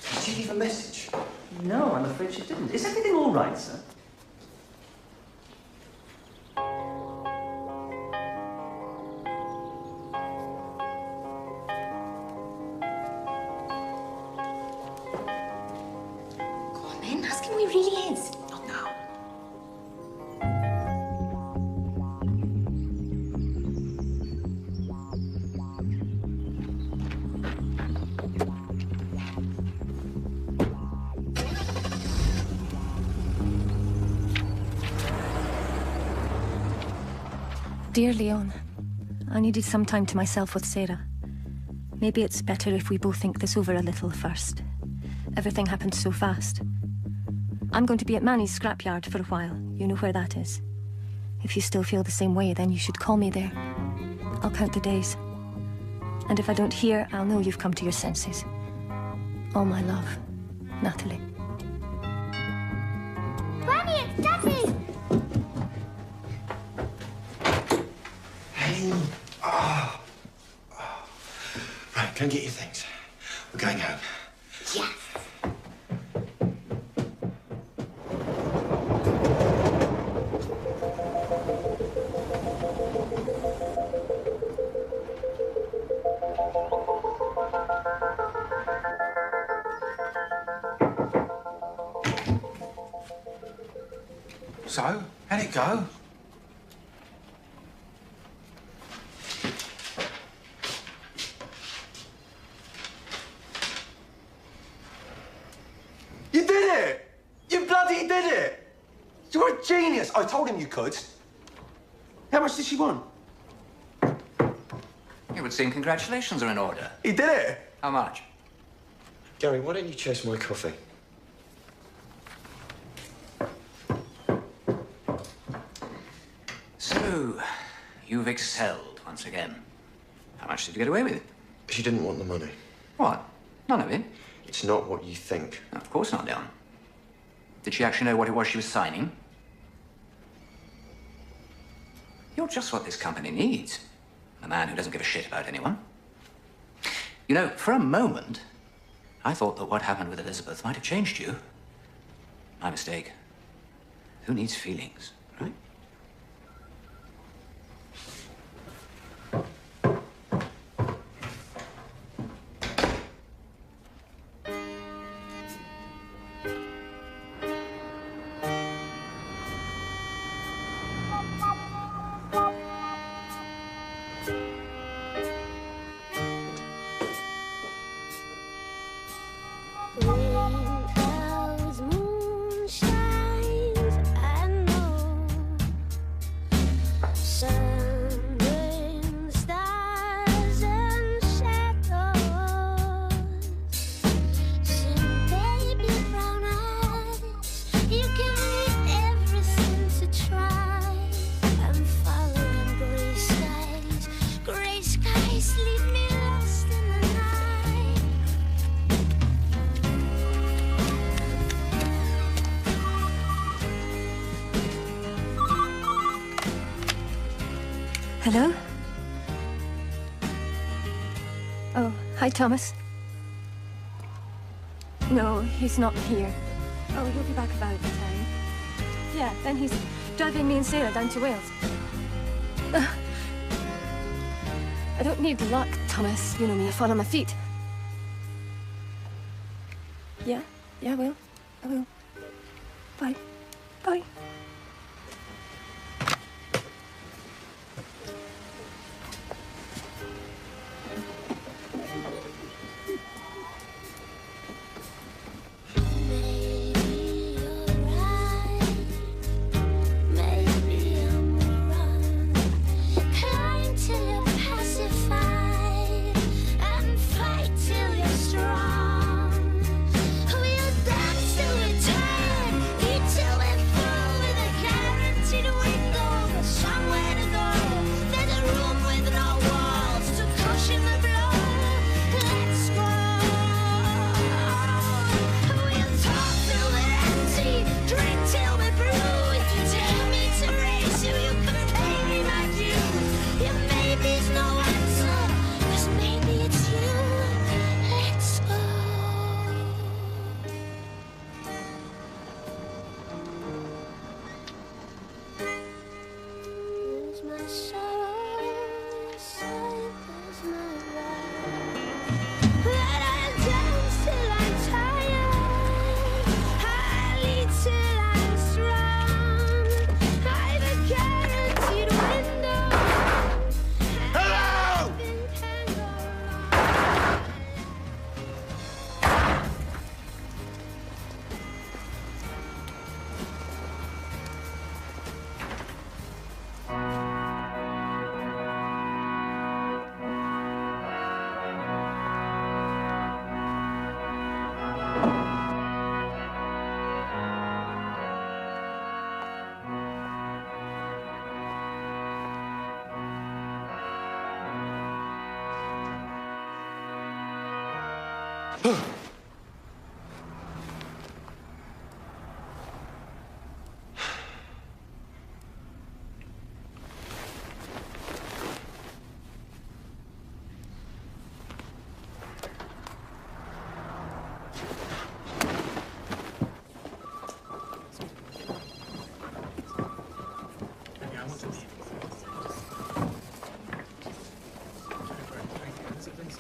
Did she leave a message? No, I'm afraid she didn't. Is everything all right, sir? Ask him who he really is. Not now. Dear Leon, I needed some time to myself with Sarah. Maybe it's better if we both think this over a little first. Everything happened so fast. I'm going to be at Manny's scrapyard for a while. You know where that is. If you still feel the same way, then you should call me there. I'll count the days. And if I don't hear, I'll know you've come to your senses. All my love, Natalie. Granny, it's Daddy! Hey. Oh. Right, go and get your things. We're going home. Yes. So, how'd it go? You did it! You bloody did it! You're a genius! I told him you could. How much did she want? It would seem congratulations are in order. He did it! How much? Gary, why don't you chase my coffee? So, you've excelled once again. How much did you get away with? She didn't want the money. What? None of it? It's not what you think. No, of course not, Leon. Did she actually know what it was she was signing? You're just what this company needs. A man who doesn't give a shit about anyone. You know, for a moment, I thought that what happened with Elizabeth might have changed you. My mistake. Who needs feelings, right? Hello? Oh, hi, Thomas. No, he's not here. Oh, he'll be back about the time. Yeah, then he's driving me and Sarah down to Wales. I don't need luck, Thomas. You know me, I fall on my feet. Yeah, I will. I will. Bye. Bye. Somewhere to go.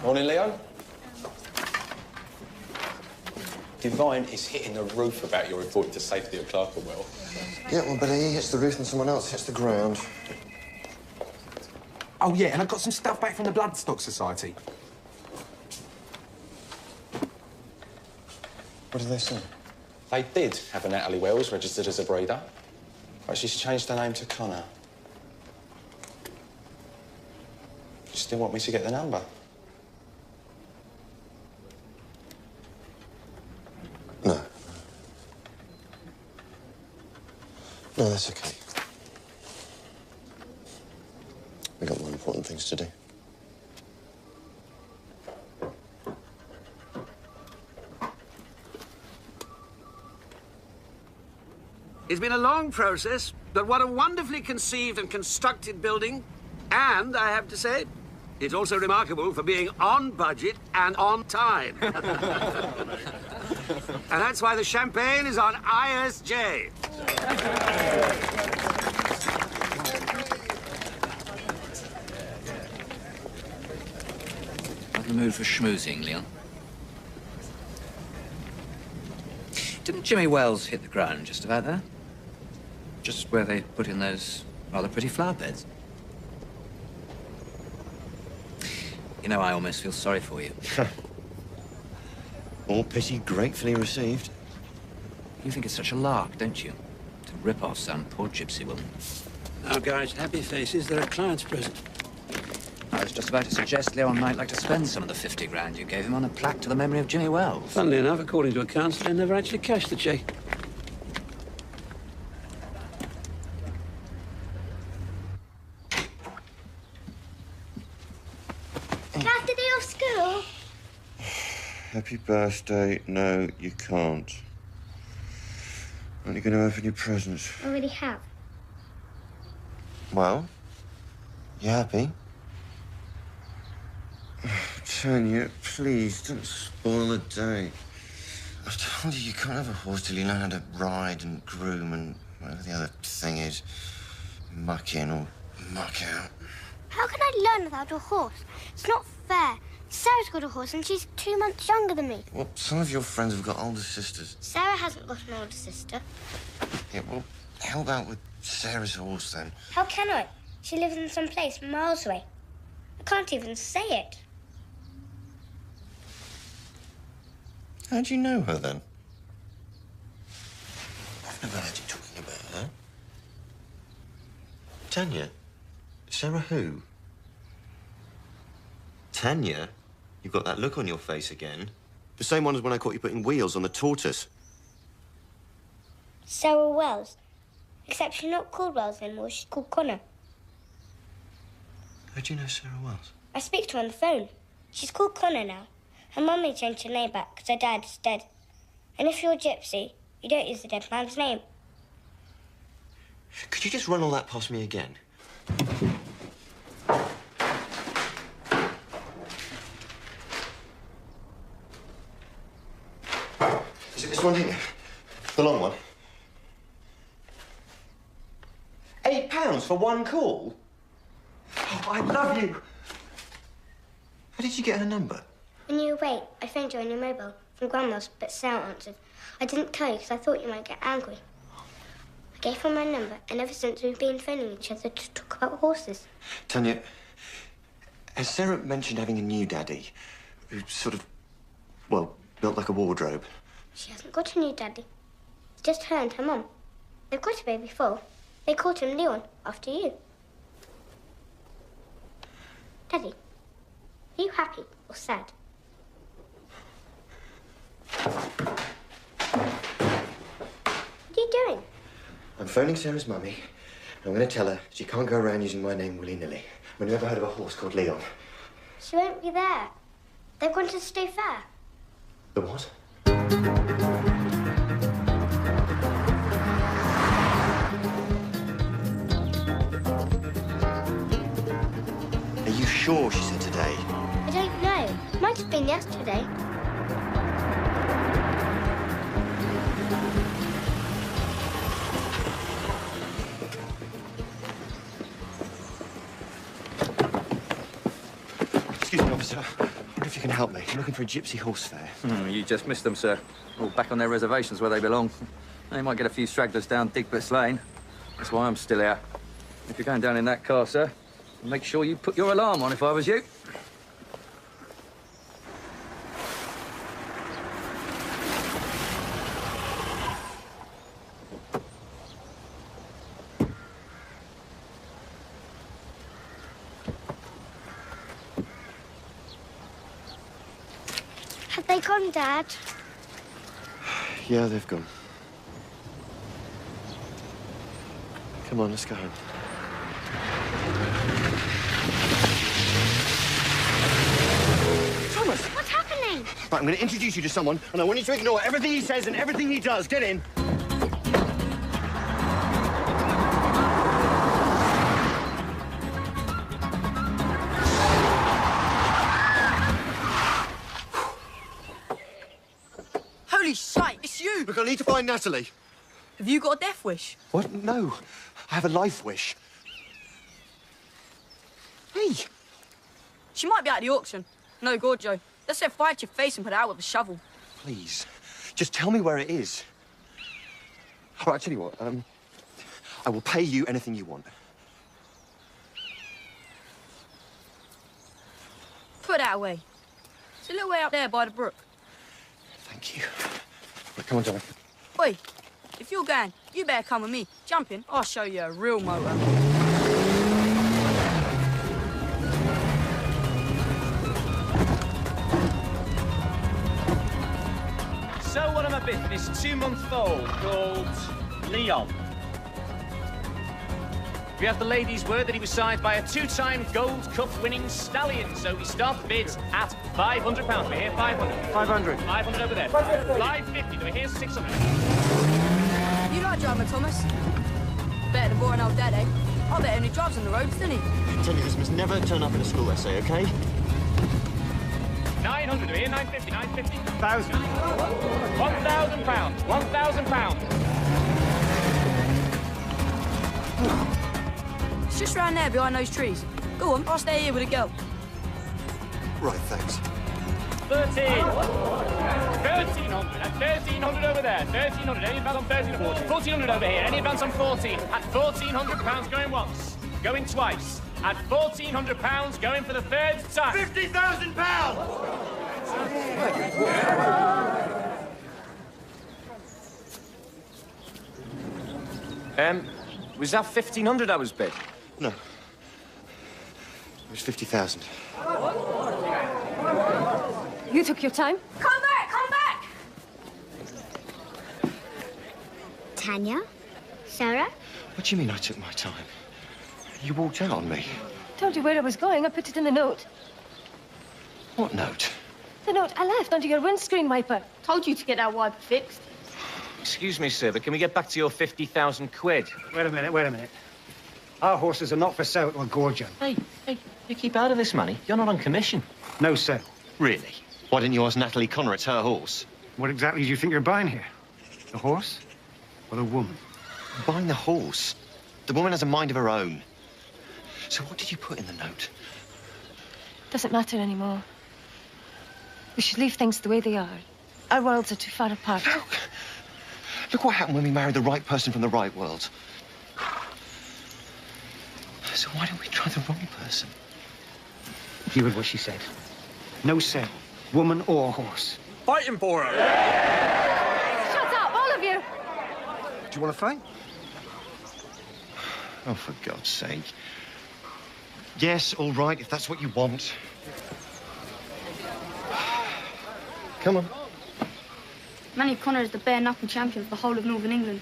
Morning, Leon. Divine is hitting the roof about your report to safety at Clerkenwell. Yeah, well, but he hits the roof and someone else hits the ground. Oh, yeah, and I got some stuff back from the Bloodstock Society. What did they say? They did have a Natalie Wells registered as a breeder, but she's changed her name to Connor. You still want me to get the number? No. No, that's okay. We got more important things to do. It's been a long process, but what a wonderfully conceived and constructed building. And, I have to say, it's also remarkable for being on budget and on time. And that's why the champagne is on ISJ. Not in the mood for schmoozing, Leon. Didn't Jimmy Wells hit the ground just about there? Just where they put in those rather pretty flower beds? You know, I almost feel sorry for you. All pity gratefully received. You think it's such a lark, don't you? To rip off some poor gypsy woman. Now, guys, happy faces. There are clients present. I was just about to suggest Leon might like to spend some of the 50 grand you gave him on a plaque to the memory of Jimmy Wells. Funnily enough, according to accounts, they never actually cashed the cheque. After day off school? Happy birthday. No, you can't. Aren't you going to open your presents? I already have. Well, you happy? Tanya, please, don't spoil the day. I've told you can't have a horse till you learn how to ride and groom and whatever the other thing is. Muck in or muck out. How can I learn without a horse? It's not fair. Sarah's got a horse and she's 2 months younger than me. Well, some of your friends have got older sisters. Sarah hasn't got an older sister. Yeah, well, how about with Sarah's horse, then? How can I? She lives in some place miles away. I can't even say it. How do you know her, then? I've never heard you talking about her. Tanya? Sarah who? Tanya? You've got that look on your face again. The same one as when I caught you putting wheels on the tortoise. Sarah Wells. Except she's not called Wells anymore, she's called Connor. How do you know Sarah Wells? I speak to her on the phone. She's called Connor now. Her mummy changed her name back because her dad is dead. And if you're a gypsy, you don't use the dead man's name. Could you just run all that past me again? Is it this one here? The long one? £8 for one call? Oh, I love you. How did you get her number? When you were away, I phoned you on your mobile from Grandma's, but Sarah answered. I didn't tell you because I thought you might get angry. I gave her my number, and ever since we've been phoning each other to talk about horses. Tanya, has Sarah mentioned having a new daddy who sort of, well, built like a wardrobe? She hasn't got a new daddy. It's just her and her mum. They've got a baby foal. They called him Leon, after you. Daddy, are you happy or sad? What are you doing? I'm phoning Sarah's mummy. I'm going to tell her she can't go around using my name willy-nilly. I mean, you ever heard of a horse called Leon? She won't be there. They've gone to the state fair. The what? Are you sure she said today? I don't know. Might have been yesterday. Excuse me, officer. I wonder if you can help me. I'm looking for a Gypsy horse fair. You just missed them, sir. All back on their reservations where they belong. They might get a few stragglers down Digbert's Lane. That's why I'm still here. If you're going down in that car, sir, make sure you put your alarm on if I was you. Have they gone, Dad? Yeah, they've gone. Come on, let's go home. Thomas! What's happening? Right, I'm going to introduce you to someone, and I want you to ignore everything he says and everything he does. Get in. Holy shite, it's you! Look, I need to find Natalie. Have you got a death wish? What? No. I have a life wish. Hey! She might be at the auction. No, Gorjo. Let's set fire to your face and put it out with a shovel. Please, just tell me where it is. All right, I'll tell you what, I will pay you anything you want. Put that away. It's a little way out there by the brook. Thank you. Right, come on, Johnny. Oi, if you're going, you better come with me. Jump in, I'll show you a real motor. So what am I bidding this 2-month foal called Leon? We have the lady's word that he was signed by a 2-time Gold Cup winning stallion, so we start the bids at £500. We hear 500. 500. 500 over there. 550. Do we hear 600? You like driving, Thomas? Better than boring old Dad, eh? I bet only drives on the roads, doesn't he? I tell you, this must never turn up in a school essay, OK? 900. Do we hear 950? 950. 1,000. £1,000. £1,000. It's just round there behind those trees. Go on, I'll stay here with a girl. Right, thanks. 13. 1,300. At 1,300 over there. 1,300. Any advance on 1,300? 1,400 over here. Any advance on 14? At £1,400 going once. Going twice. At £1,400 going for the third time. £50,000! Was that 1,500 I was bid? No. It was 50,000. You took your time? Come back! Come back! Tanya? Sarah? What do you mean I took my time? You walked out on me. Told you where I was going. I put it in the note. What note? The note I left under your windscreen wiper. Told you to get that wiper fixed. Excuse me, sir, but can we get back to your 50,000 quid? Wait a minute, wait a minute. Our horses are not for sale or gorging. Hey, you keep out of this money. You're not on commission. No sale. Really? Why didn't you ask Natalie Connor it's her horse? What exactly do you think you're buying here? The horse or the woman? I'm buying the horse. The woman has a mind of her own. So what did you put in the note? Doesn't matter anymore. We should leave things the way they are. Our worlds are too far apart. Look what happened when we married the right person from the right world. So why don't we try the wrong person? You heard what she said. No sale, woman or horse. Fighting for her! Shut up, all of you! Do you want to fight? Oh, for God's sake. Yes, all right, if that's what you want. Come on. Manny Connor is the bare-knuckle champion of the whole of Northern England.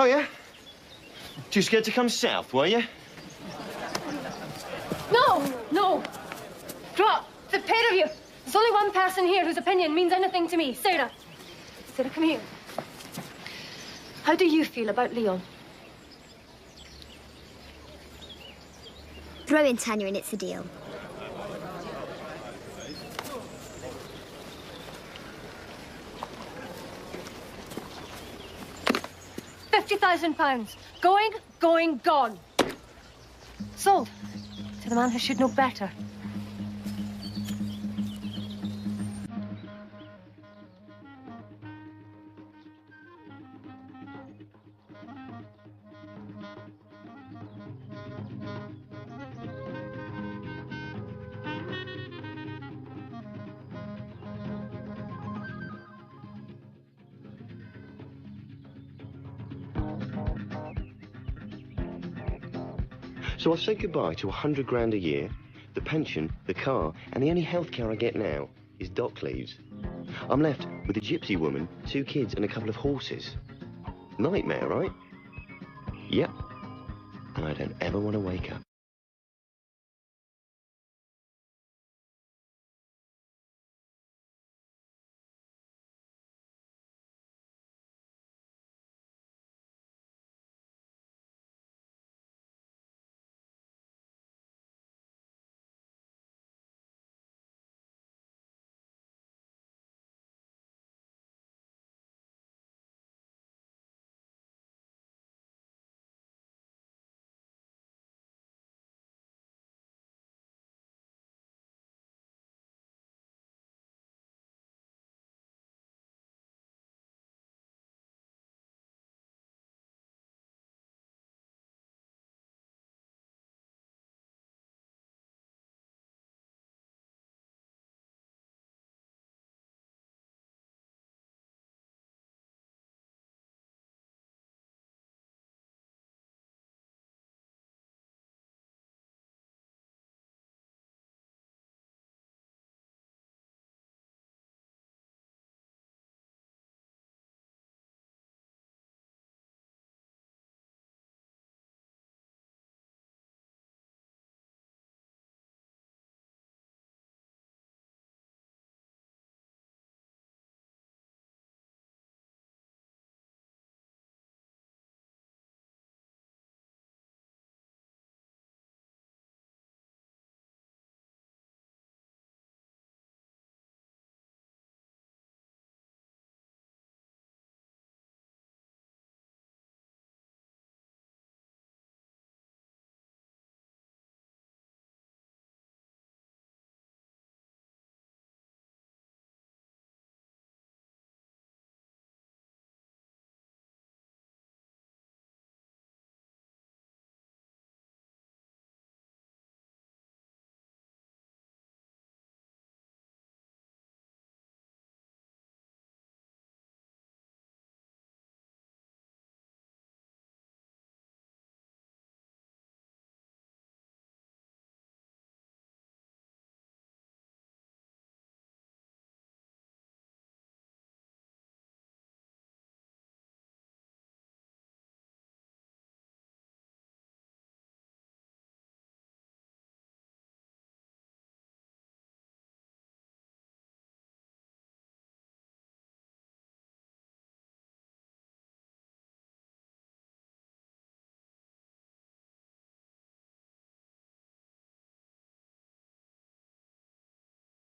Oh, yeah? Too scared to come south, were you? No, no. Drop! The pair of you! There's only one person here whose opinion means anything to me. Sarah. Sarah, come here. How do you feel about Leon? Throw in Tanya and it's a deal. £50,000. Going, gone. Sold. To the man who should know better. So I've said goodbye to 100 grand a year, the pension, the car, and the only healthcare I get now is dock leaves. I'm left with a gypsy woman, 2 kids, and a couple of horses. Nightmare, right? Yep. And I don't ever want to wake up.